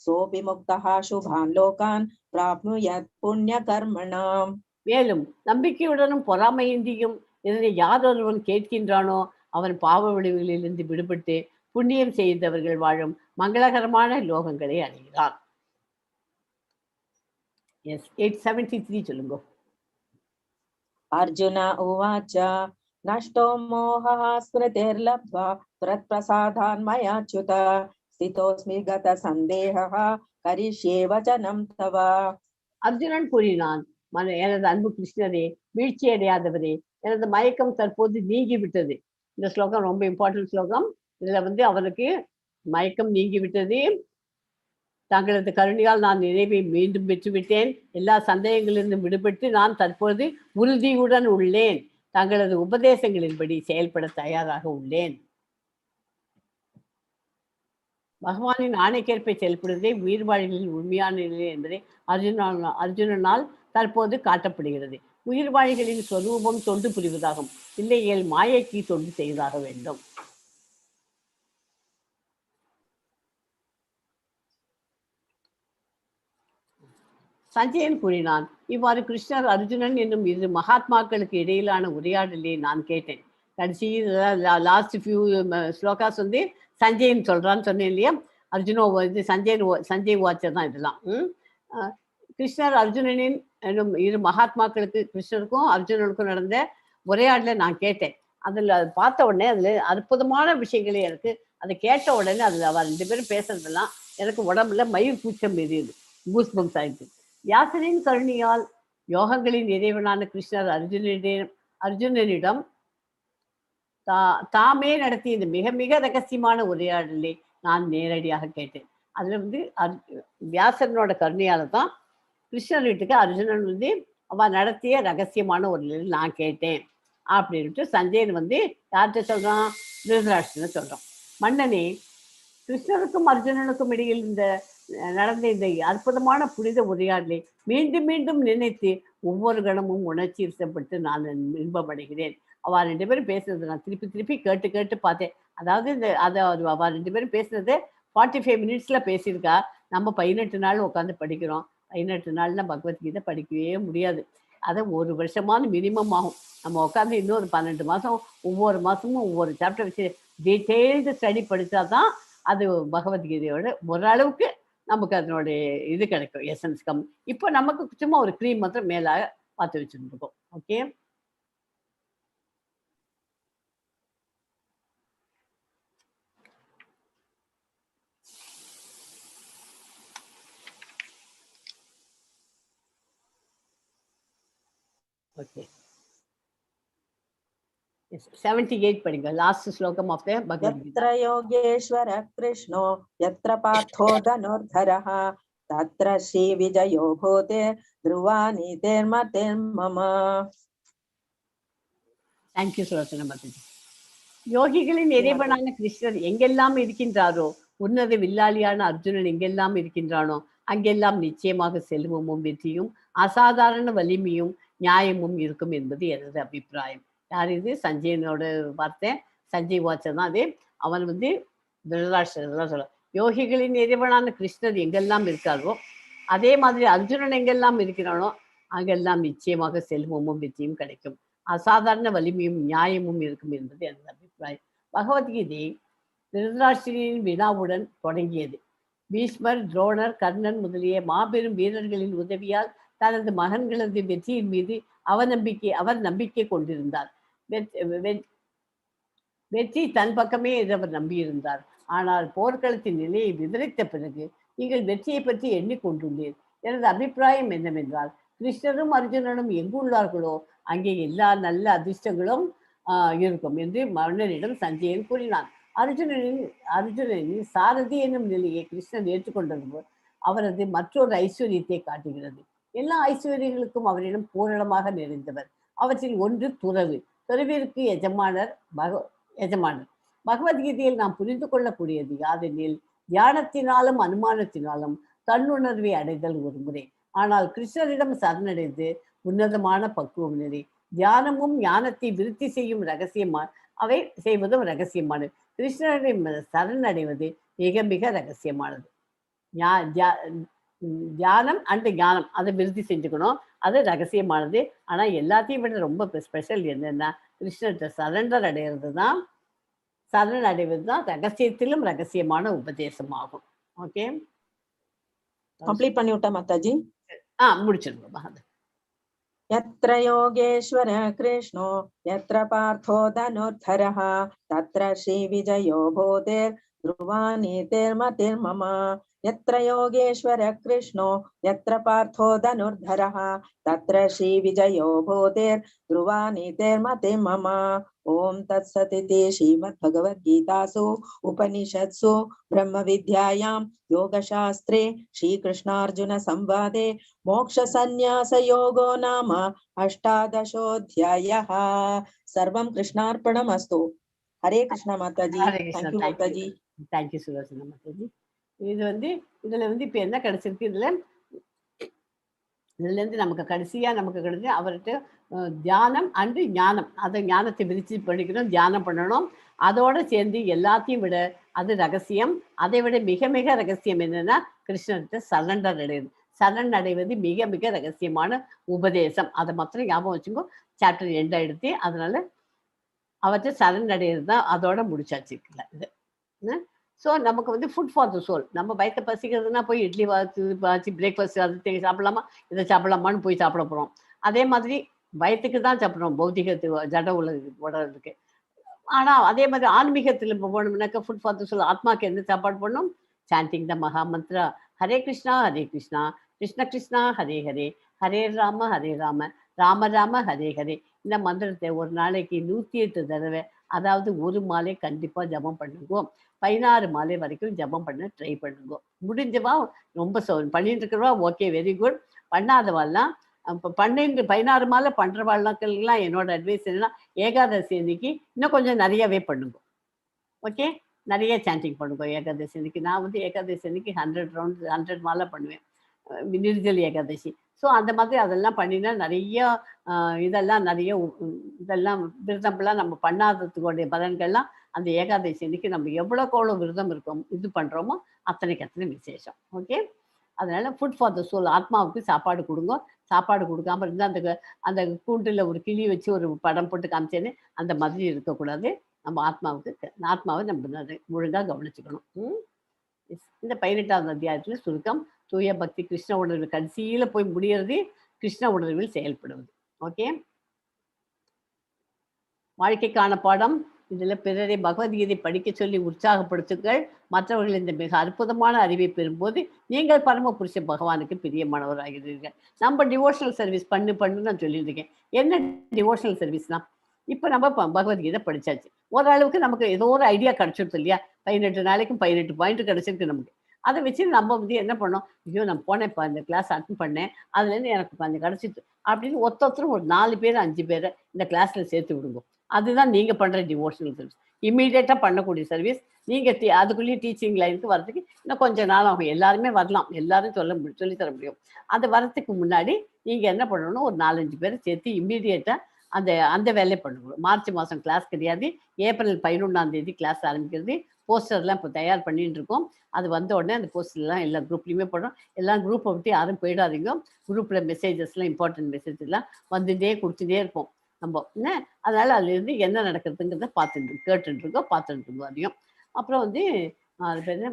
सोऽपि मुक्तः शुभान् लोकान् प्राप्नुयात् पुण्यकर्मणाम्. மேலும் நம்பிக்கையுடனும் பொறாமையின்றியும் இதனை யாரொருவன் கேட்கின்றானோ அவன் பாவ விளைவுகளிலிருந்து விடுபட்டு புண்ணியம் செய்தவர்கள் வாழும் மங்களகரமான லோகங்களை அடைகிறான். எஸ் 873 சொல்லுங்க. अर्जुन उवाच नष्टो मोहः स्मृतिर्लब्ध्वा त्वत्प्रसादान् मयाच्युत स्थितोऽस्मि गतसन्देहः करिष्ये वचनं तव. அர்ஜுனன் கூறினான், எனது அன்பு கிருஷ்ணரே, வீழ்ச்சி அடையாதவரே, எனது மயக்கம் தற்போது நீங்கிவிட்டது. இந்த ஸ்லோகம் ரொம்ப இம்பார்ட்டன்ட் ஸ்லோகம். இதுல அவனுக்கு மயக்கம் நீங்கிவிட்டது. தங்களது கருணையால் நான் நிறைவை மீண்டும் பெற்றுவிட்டேன். எல்லா சந்தேகங்களிலிருந்தும் விடுபட்டு நான் தற்போது உறுதியுடன் உள்ளேன். தங்களது உபதேசங்களின்படி செயல்பட தயாராக உள்ளேன். பகவானின் ஆணைக்கேற்ப செயல்படுவதே உயிர்வாழிகளின் உண்மையான நிலை என்பதை அர்ஜுனனால் தற்போது காட்டப்படுகிறது. உயிர்வாழிகளின் ஸ்வரூபம் தொண்டு புரிவதாகும். இல்லையேல் மாயைக்கு தொண்டு செய்தாக வேண்டும். சஞ்சயன் கூறினான், இவ்வாறு கிருஷ்ணர் அர்ஜுனன் என்னும் இரு மகாத்மாக்களுக்கு இடையிலான உரையாடலை நான் கேட்டேன். கடைசி லாஸ்ட் ஃபியூ ஸ்லோகாஸ் சஞ்சயன் சொல்றான்னு சொன்னேன் இல்லையா. அர்ஜுனோ சஞ்சய் வாட்சர் தான் இதெல்லாம். கிருஷ்ணர் அர்ஜுனனின் என்னும் இரு மகாத்மாக்களுக்கு, கிருஷ்ணருக்கும் அர்ஜுனனுக்கும் நடந்த உரையாடலை நான் கேட்டேன். அதுல பார்த்த உடனே அதுல அற்புதமான விஷயங்களே எனக்கு அதை கேட்ட உடனே அதுல அவர் 2 பேரும் பேசுறதெல்லாம் எனக்கு உடம்புல மயிர் கூச்சம் எரியுது, கூஸ்பம்ஸ் ஆயிடுச்சு. வியாசரின் கருணையால் யோகங்களின் இறைவனான கிருஷ்ணர் அர்ஜுனனிடம் தாமே நடத்திய இந்த மிக மிக ரகசியமான உரையாடலை நான் நேரடியாக கேட்டேன். அதுல வியாசரனோட கருணையால தான் கிருஷ்ணர் வீட்டுக்கு அர்ஜுனன் அவ நடத்திய ரகசியமான ஒரு நான் கேட்டேன் அப்படின்ட்டு சஞ்சயன் யார்கிட்ட சொல்றான்? திருதராஷ்டிரனை சொல்றான். மன்னனே, கிருஷ்ணருக்கும் அர்ஜுனனுக்கும் இடையில் நடந்த இந்த அற்புதமான புனித உரையாடலை மீண்டும் மீண்டும் நினைத்து ஒவ்வொரு கணமும் உணர்ச்சி இருக்கப்பட்டு நான் இன்பமடைகிறேன். அவ 2 பேரும் பேசுறது நான் திருப்பி திருப்பி கேட்டு கேட்டு பார்த்தேன். அதாவது அவ 2 பேரும் பேசுறது 45 மினிட்ஸ்ல பேசியிருக்கா. நம்ம 18 நாள் உட்காந்து படிக்கிறோம். 18 நாள்ல பகவத்கீதை படிக்கவே முடியாது. அதை 1 வருஷமானு மினிமம் ஆகும். நம்ம உட்காந்து இன்னொரு 12 மாதம் ஒவ்வொரு மாதமும் ஒவ்வொரு சாப்டர் வச்சு டீட்டெயில்டு ஸ்டடி படித்தாதான் அது பகவத்கீதையோட ஓரளவுக்கு நமக்கு அதனுடைய இது கிடைக்கும், எசன்ஸ் கம். இப்போ நமக்கு சும்மா ஒரு க்ரீம் மாத்திரம் மேலே பார்த்து வச்சுருக்கோம். ஓகே. ஓகே. 78 படிங்க. லாஸ்ட் ஸ்லோகம் ஆஃப் த பகவத்கீதா. यत्र योगेश्वर कृष्णो यत्र पार्थो धनुर्धरः तत्र श्रीविजयो भूते ध्रुवा नीतिर्मतिर्मम. தேங்க்யூ சுலோச்சனா மாதாஜி. யோகிகளின் இறைவனான கிருஷ்ணர் எங்கெல்லாம் இருக்கின்றாரோ, உன்னத வில்லாளியான அர்ஜுனன் எங்கெல்லாம் இருக்கின்றானோ அங்கெல்லாம் நிச்சயமாக செல்வமும் வெற்றியும் அசாதாரண வலிமையும் நியாயமும் இருக்கும் என்பது எனது அபிப்பிராயம். யார் இது? சஞ்சயனோட வார்த்தை. சஞ்சய் வாட்சர் தான் அது. அவன் வந்து திருதராஷ்டிரர் சொல்ல, யோகிகளின் இறைவனான கிருஷ்ணர் எங்கெல்லாம் இருக்காரோ அதே மாதிரி அர்ஜுனன் எங்கெல்லாம் இருக்கிறானோ அங்கெல்லாம் நிச்சயமாக செல்வமும் வெற்றியும் கிடைக்கும், அசாதாரண வலிமையும் நியாயமும் இருக்கும் என்பது எனது அபிப்பிராயம். பகவத்கீதை திருதராஷ்டிரனின் வினாவுடன் தொடங்கியது. பீஷ்மர், துரோணர், கர்ணன் முதலிய மாபெரும் வீரர்களின் உதவியால் தனது மகன்களது வெற்றியின் மீது அவர் நம்பிக்கை கொண்டிருந்தார். வெற்றி தன் பக்கமே அவர் நம்பியிருந்தார். ஆனால் போர்க்களத்தின் நிலையை விவரித்த பிறகு நீங்கள் வெற்றியை பற்றி எண்ணிக்கொண்டுள்ளீர். எனது அபிப்பிராயம் என்னவென்றால், கிருஷ்ணரும் அர்ஜுனனும் எங்குள்ளார்களோ அங்கே எல்லா நல்ல அதிர்ஷ்டங்களும் இருக்கும் என்று மன்னனிடம் சஞ்சயன் கூறினான். அர்ஜுனனின் சாரதி என்னும் நிலையை கிருஷ்ணன் ஏற்றுக்கொண்டது போல் அவரது மற்றொரு ஐஸ்வர்யத்தை காட்டுகிறது. எல்லா ஐஸ்வர்யங்களுக்கும் அவரிடம் பூரணமாக நிறைந்தவர். அவற்றில் ஒன்று துறவு. துறவிற்கு எஜமானர். பகவத்கீதையில் நாம் புரிந்து கொள்ளக்கூடியது யாதெனில், தியானத்தினாலும் அனுமானத்தினாலும் தன்னுணர்வை அடைதல் ஒரு முறை. ஆனால் கிருஷ்ணரிடம் சரணடைந்து உன்னதமான பக்குவம் நிலை. தியானமும் ஞானத்தை விருத்தி செய்யும் அவை செய்வதும் ரகசியமானது. கிருஷ்ணரிடம் சரணடைவது மிக மிக ரகசியமானது. தியானம் அண்ட் ஞானம் அதை விருத்தி செஞ்சுக்கணும், அது ரகசியமானது. ஆனால் எல்லாத்தையும் விட ரொம்ப ஸ்பெஷல் என்னன்னா, கிருஷ்ணர்கிட்ட சரண்டர் அடைவது தான் ரகசியத்திலும் ரகசியமான உபதேசமாகும். ஓகே, கம்ப்ளீட் பண்ணி விட்டா மாதாஜி? முடிச்சிருக்கோம். यत्र योगेश्वर कृष्णो यत्र पार्थो धनुर्धरः तत्र श्रीविजयो भूतेर्ध्रुवा नीतिर्मतिर्मम. यत्र योगेश्वर कृष्णो यत्र पार्थो धनुर्धरः तत्र श्रीविजयो भूतेर्ध्रुवा नीतिर्मतिर्मम. ओम तत्सदिति श्रीमद्भगवद्गीतासु उपनिषत्सु ब्रह्मविद्यायां योगशास्त्रे श्रीकृष्णार्जुन संवादे मोक्षसन्न्यासयोगो नाम 18ोऽध्यायः. सर्वं कृष्णार्पणमस्तु. हरे कृष्ण माताजी. थैंक यू माताजी. थैंक यू सुलोचना माताजी. இதுல இப்போ என்ன கிடைச்சிருக்கு, இதுலேருந்து நமக்கு கிடைச்சி அவர்கிட்ட தியானம் அண்டு ஞானம், அதை ஞானத்தை விரிச்சு படிக்கணும், தியானம் பண்ணணும். அதோட சேர்ந்து எல்லாத்தையும் விட அது ரகசியம். அதை விட மிக மிக ரகசியம் என்னன்னா, கிருஷ்ணர்கிட்ட சரணடைவது மிக மிக ரகசியமான உபதேசம். அதை மாத்திரம் ஞாபகம் வச்சுக்கோ. சாப்டர் எண்ட் ஆயிடுத்து. அதனால அவற்றை சரணடைகிறது தான் அதோட முடிச்சாச்சு இது. ஸோ நமக்கு ஃபுட் ஃபார் த சோல். நம்ம வயிற்று பசிக்கிறதுனா போய் இட்லி வாச்சு பிரேக்ஃபாஸ்ட் அது சாப்பிடலாமா, இதை சாப்பிடலாமான்னு போய் சாப்பிட போகிறோம். அதே மாதிரி வயிற்றுக்கு தான் சாப்பிட்றோம், பௌத்திகத்துக்கு ஜட உலகிறதுக்கு. ஆனால் அதே மாதிரி ஆன்மீகத்தில் இப்போ போனோம்னாக்கா ஃபுட் ஃபார் த சோல், ஆத்மாக்கு எந்த சாப்பாடு பண்ணணும்? சாண்டிங் த மகா மந்த்ரா ஹரே கிருஷ்ணா கிருஷ்ண கிருஷ்ணா ஹரே ஹரே, ஹரே ராம ராம ராம ஹரே ஹரே. இந்த மந்திரத்தை ஒரு நாளைக்கு 108 தடவை, அதாவது ஒரு மாலை கண்டிப்பாக ஜபம் பண்ணுங்க. 16 மாலை வரைக்கும் ஜபம் பண்ண ட்ரை பண்ணுங்க. முடிஞ்சவா ரொம்ப பண்ணிட்டு இருக்கிறவா ஓகே, வெரி குட். பண்ணாதவாள்லாம் இப்போ 16 மாலை பண்ணுறவாள்லாம் என்னோட அட்வைஸ் என்னன்னா, ஏகாதசி அன்னைக்கு இன்னும் கொஞ்சம் நிறையவே பண்ணுங்க. ஓகே, நிறைய சாண்டிங் பண்ணுங்க ஏகாதசி அன்னைக்கு. நான் ஏகாதசி அன்னைக்கு 100 மாலை பண்ணுவேன், நிர்ஜல் ஏகாதசி. ஸோ அந்த மாதிரி அதெல்லாம் பண்ணினா நிறைய இதெல்லாம் விரதம்லாம் நம்ம பண்ணாததுடைய பலன்கள்லாம் அந்த ஏகாதசி அன்னைக்கு நம்ம எவ்வளோக்கு விரதம் இருக்கோம் இது பண்ணுறோமோ அத்தனை விசேஷம். ஓகே, அதனால ஃபுட் ஃபார் த சோல், ஆத்மாவுக்கு சாப்பாடு கொடுங்க. சாப்பாடு கொடுக்காம இருந்தால் அந்த கூண்டில் ஒரு கிளி வச்சு ஒரு படம் போட்டு காமிச்சேன்னு அந்த மாதிரி இருக்கக்கூடாது. நம்ம ஆத்மாவை நம்ம ஒழுங்காக கவனிச்சுக்கணும். இந்த 18வது அத்தியாயத்தில் சுருக்கம். தூய பக்தி கிருஷ்ண உணர்வு கடைசியில் போய் முடியறது கிருஷ்ண உணர்வில் செயல்படுவது. ஓகே, வாழ்க்கைக்கான பாடம் இதில் பிறரை பகவத்கீதை படிக்க சொல்லி உற்சாகப்படுத்துங்கள். மற்றவர்கள் இந்த மிக அற்புதமான அறிவை பெறும்போது நீங்கள் பரம புருஷ பகவானுக்கு பிரியமானவராகிறீர்கள். நம்ம டிவோஷனல் சர்வீஸ் பண்ணு நான் சொல்லியிருக்கேன். என்ன டிவோஷனல் சர்வீஸ்னா, இப்போ நம்ம பகவத்கீதை படிச்சாச்சு, ஓரளவுக்கு நமக்கு ஏதோ ஒரு ஐடியா கிடைச்சிருது இல்லையா? 18 நாளைக்கும் 18 பாயிண்ட் கிடைச்சிருக்கு நமக்கு. அதை வச்சு நம்ம வந்து என்ன பண்ணோம், ஐயோ நான் போனேன் இப்போ இந்த கிளாஸ் அட்டன் பண்ணேன், அதுலேருந்து எனக்கு கொஞ்சம் கிடச்சிட்டு அப்படின்னு ஒருத்தரும் ஒரு 4 பேர் 5 பேரை இந்த கிளாஸில் சேர்த்து விடுங்க. அதுதான் நீங்கள் பண்ணுற டிவோஷனல் சர்வீஸ். இம்மீடியட்டாக பண்ணக்கூடிய சர்வீஸ். நீங்கள் அதுக்குள்ளேயே டீச்சிங் லைனுக்கு வரதுக்கு இன்னும் கொஞ்சம் நாள் ஆகும். எல்லாருமே வரலாம், எல்லாரும் சொல்லித்தர முடியும். அது வரத்துக்கு முன்னாடி நீங்கள் என்ன பண்ணணும், ஒரு 4-5 பேரை சேர்த்து இம்மீடியட்டாக அந்த வேலையை பண்ணணும். மார்ச் மாதம் கிளாஸ் கிடையாது, ஏப்ரல் 11ஆம் தேதி கிளாஸ் ஆரம்பிக்கிறது. போஸ்டர்லாம் இப்போ தயார் பண்ணிட்டு இருக்கோம். அது வந்த உடனே அந்த போஸ்டர்லாம் எல்லா குரூப்லேயுமே போடுறோம். எல்லாம் குரூப்பை விட்டு யாரும் போயிடாதீங்க. குரூப்பில் மெசேஜஸ்லாம் இம்பார்ட்டன்ட் மெசேஜ்லாம் வந்துட்டே கொடுத்துட்டே இருப்போம் நம்ம என்ன. அதனால் அதுலேருந்து என்ன நடக்கிறதுங்கிறத கேட்டுட்டு இருக்கோம் அதையும். அப்புறம் வந்து அது பேர்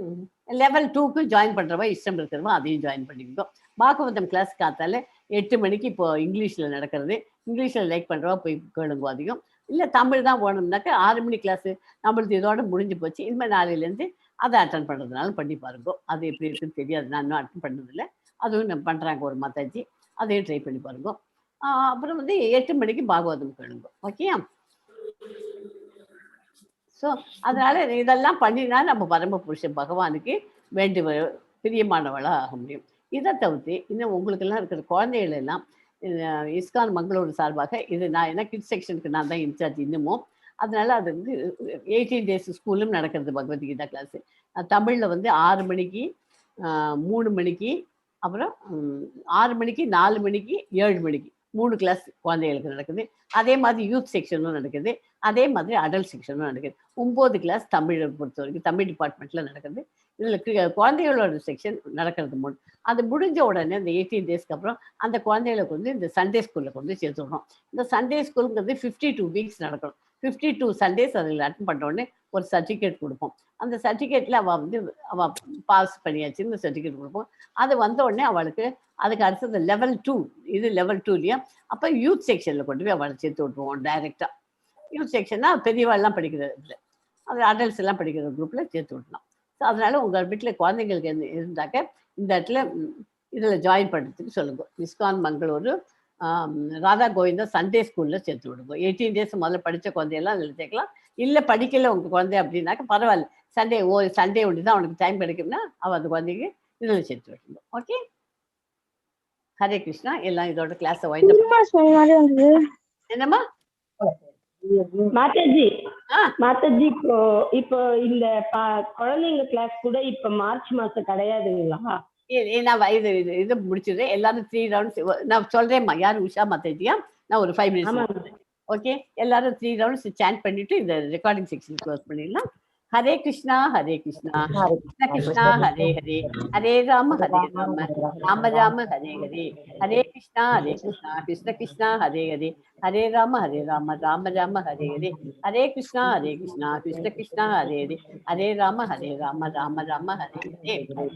லெவல் 2க்கு ஜாயின் பண்ணுறவா இஷ்டம் இருக்கிறவா அதையும் ஜாயின் பண்ணிக்கிட்டோம். பாகவதம் கிளாஸ் காத்தால 8 மணிக்கு இப்போ இங்கிலீஷில் நடக்கிறது. இங்கிலீஷில் லைக் பண்ணுறவா போய் கேளுங்க அதிகம். இல்லை தமிழ் தான் போகணும்னாக்கா 6 மணி கிளாஸு நம்மளுக்கு இதோட முடிஞ்சு போச்சு. இனிமேல் நாளையிலேருந்து அதை அட்டன் பண்ணுறதுனால பண்ணி பாருங்க. அது எப்படி இருக்குன்னு தெரியாது, நான் இன்னும் அட்டன் பண்ணதில்லை. அதுவும் நம்ம பண்ணுறாங்க ஒரு மாதாஜி, அதையும் ட்ரை பண்ணி பாருங்க. அப்புறம் வந்து 8 மணிக்கு பாகவதம் கேளுங்க. ஓகேயா? ஸோ அதனால இதெல்லாம் பண்ணினா நம்ம பரம புருஷன் பகவானுக்கு பிரியமானவளாக ஆக முடியும். இதை தவிர்த்து இன்னும் உங்களுக்கெல்லாம் இருக்கிற குழந்தைகள் எல்லாம் இஸ்கான் மங்களூர் சார்பாக இது நான் என்ன கிட்ஸ் செக்ஷனுக்கு நான் தான் இன்சார்ஜ் இன்னமும். அதனால அது வந்து 18 days ஸ்கூலும் நடக்கிறது பகவத்கீதா கிளாஸு. தமிழில் வந்து 6 மணிக்கு 3 மணிக்கு அப்புறம் 6 மணிக்கு 4 மணிக்கு 7 மணிக்கு 3 கிளாஸ் குழந்தைகளுக்கு நடக்குது. அதே மாதிரி யூத் செக்ஷனும் நடக்குது. அதே மாதிரி அடல்ட் செக்ஷனும் நடக்குது. 9 கிளாஸ் தமிழை பொறுத்த வரைக்கும் தமிழ் டிபார்ட்மெண்ட்டில் நடக்குது. இதில் குழந்தைகளோட செக்ஷன் நடக்கிறது அது முடிஞ்ச உடனே இந்த 18 daysக்கு அப்புறம் அந்த குழந்தைகளுக்கு வந்து இந்த சண்டே ஸ்கூலில் கொண்டு சேர்த்து விடுறோம். இந்த சண்டே ஸ்கூலுங்கிறது 52 weeks நடக்கணும். 52 Sundays அதில் அட்டன் பண்ண உடனே ஒரு சர்டிஃபிகேட் கொடுப்போம். அந்த சர்டிஃபிகேட்டில் அவள் பாஸ் பண்ணியாச்சுன்னு சர்டிஃபிகேட் கொடுப்போம். அது வந்த உடனே அவளுக்கு அதுக்கு அடுத்தது லெவல் 2, இது லெவல் 2 அப்போ யூத் செக்ஷனில் கொண்டு போய் அவளை சேர்த்து விட்ருவோம் டைரெக்டாக. யூத் செக்ஷன்னா பெரியவாள்லாம் படிக்கிறது இல்லை, அது அடல்ட்ஸ் எல்லாம் படிக்கிற குரூப்பில் சேர்த்து விடலாம். ஸோ அதனால உங்கள் வீட்டில் குழந்தைங்களுக்கு இருந்தாக்க இந்த இடத்துல இதில் ஜாயின் பண்ணுறதுக்கு சொல்லுங்க. இஸ்கான் மங்களூர் ராதா கோவிந்தா சண்டே ஸ்கூலில் சேர்த்து விடுங்க. 18 days முதல்ல படித்த குழந்தையெல்லாம் அதில் சேர்க்கலாம். இல்லை படிக்கல உங்கள் குழந்தை அப்படின்னாக்க பரவாயில்ல, சண்டே ஒன்று தான் அவனுக்கு டைம் கிடைக்கும்னா அவள் அந்த குழந்தைக்கு இதில் சேர்த்து விடுங்க. ஓகே, ஹரே கிருஷ்ணா. எல்லாம் இதோட கிளாஸை என்னம்மா மாதாஜி இப்போ இந்த குழந்தைங்க கிளாஸ் கூட இப்ப மார்ச் மாசம் கிடையாதுங்களா? நான் இது முடிச்சது எல்லாரும் 3 rounds நான் சொல்றேன்மா. யாரு உஷா மாதாஜியா? நான் ஒரு 5 minutes. ஓகே, எல்லாரும் 3 rounds சாண்ட் பண்ணிட்டு இந்த ரெக்கார்டிங் செக்ஷன் க்ளோஸ் பண்ணிடலாம். ஹரே கிருஷ்ணா ஹரே கிருஷ்ணா கிருஷ்ண கிருஷ்ணா ஹரே ஹரே ஹரே ராம ராம ராம ஹரே ஹரே ஹரே கிருஷ்ணா கிருஷ்ண கிருஷ்ணா ஹரே ஹரே ஹரே ராம ராம ராம ஹரே ஹரே ஹரே கிருஷ்ணா கிருஷ்ண கிருஷ்ணா ஹரே ஹரே ஹரே ராம ராம ராம ஹரே ஹரே.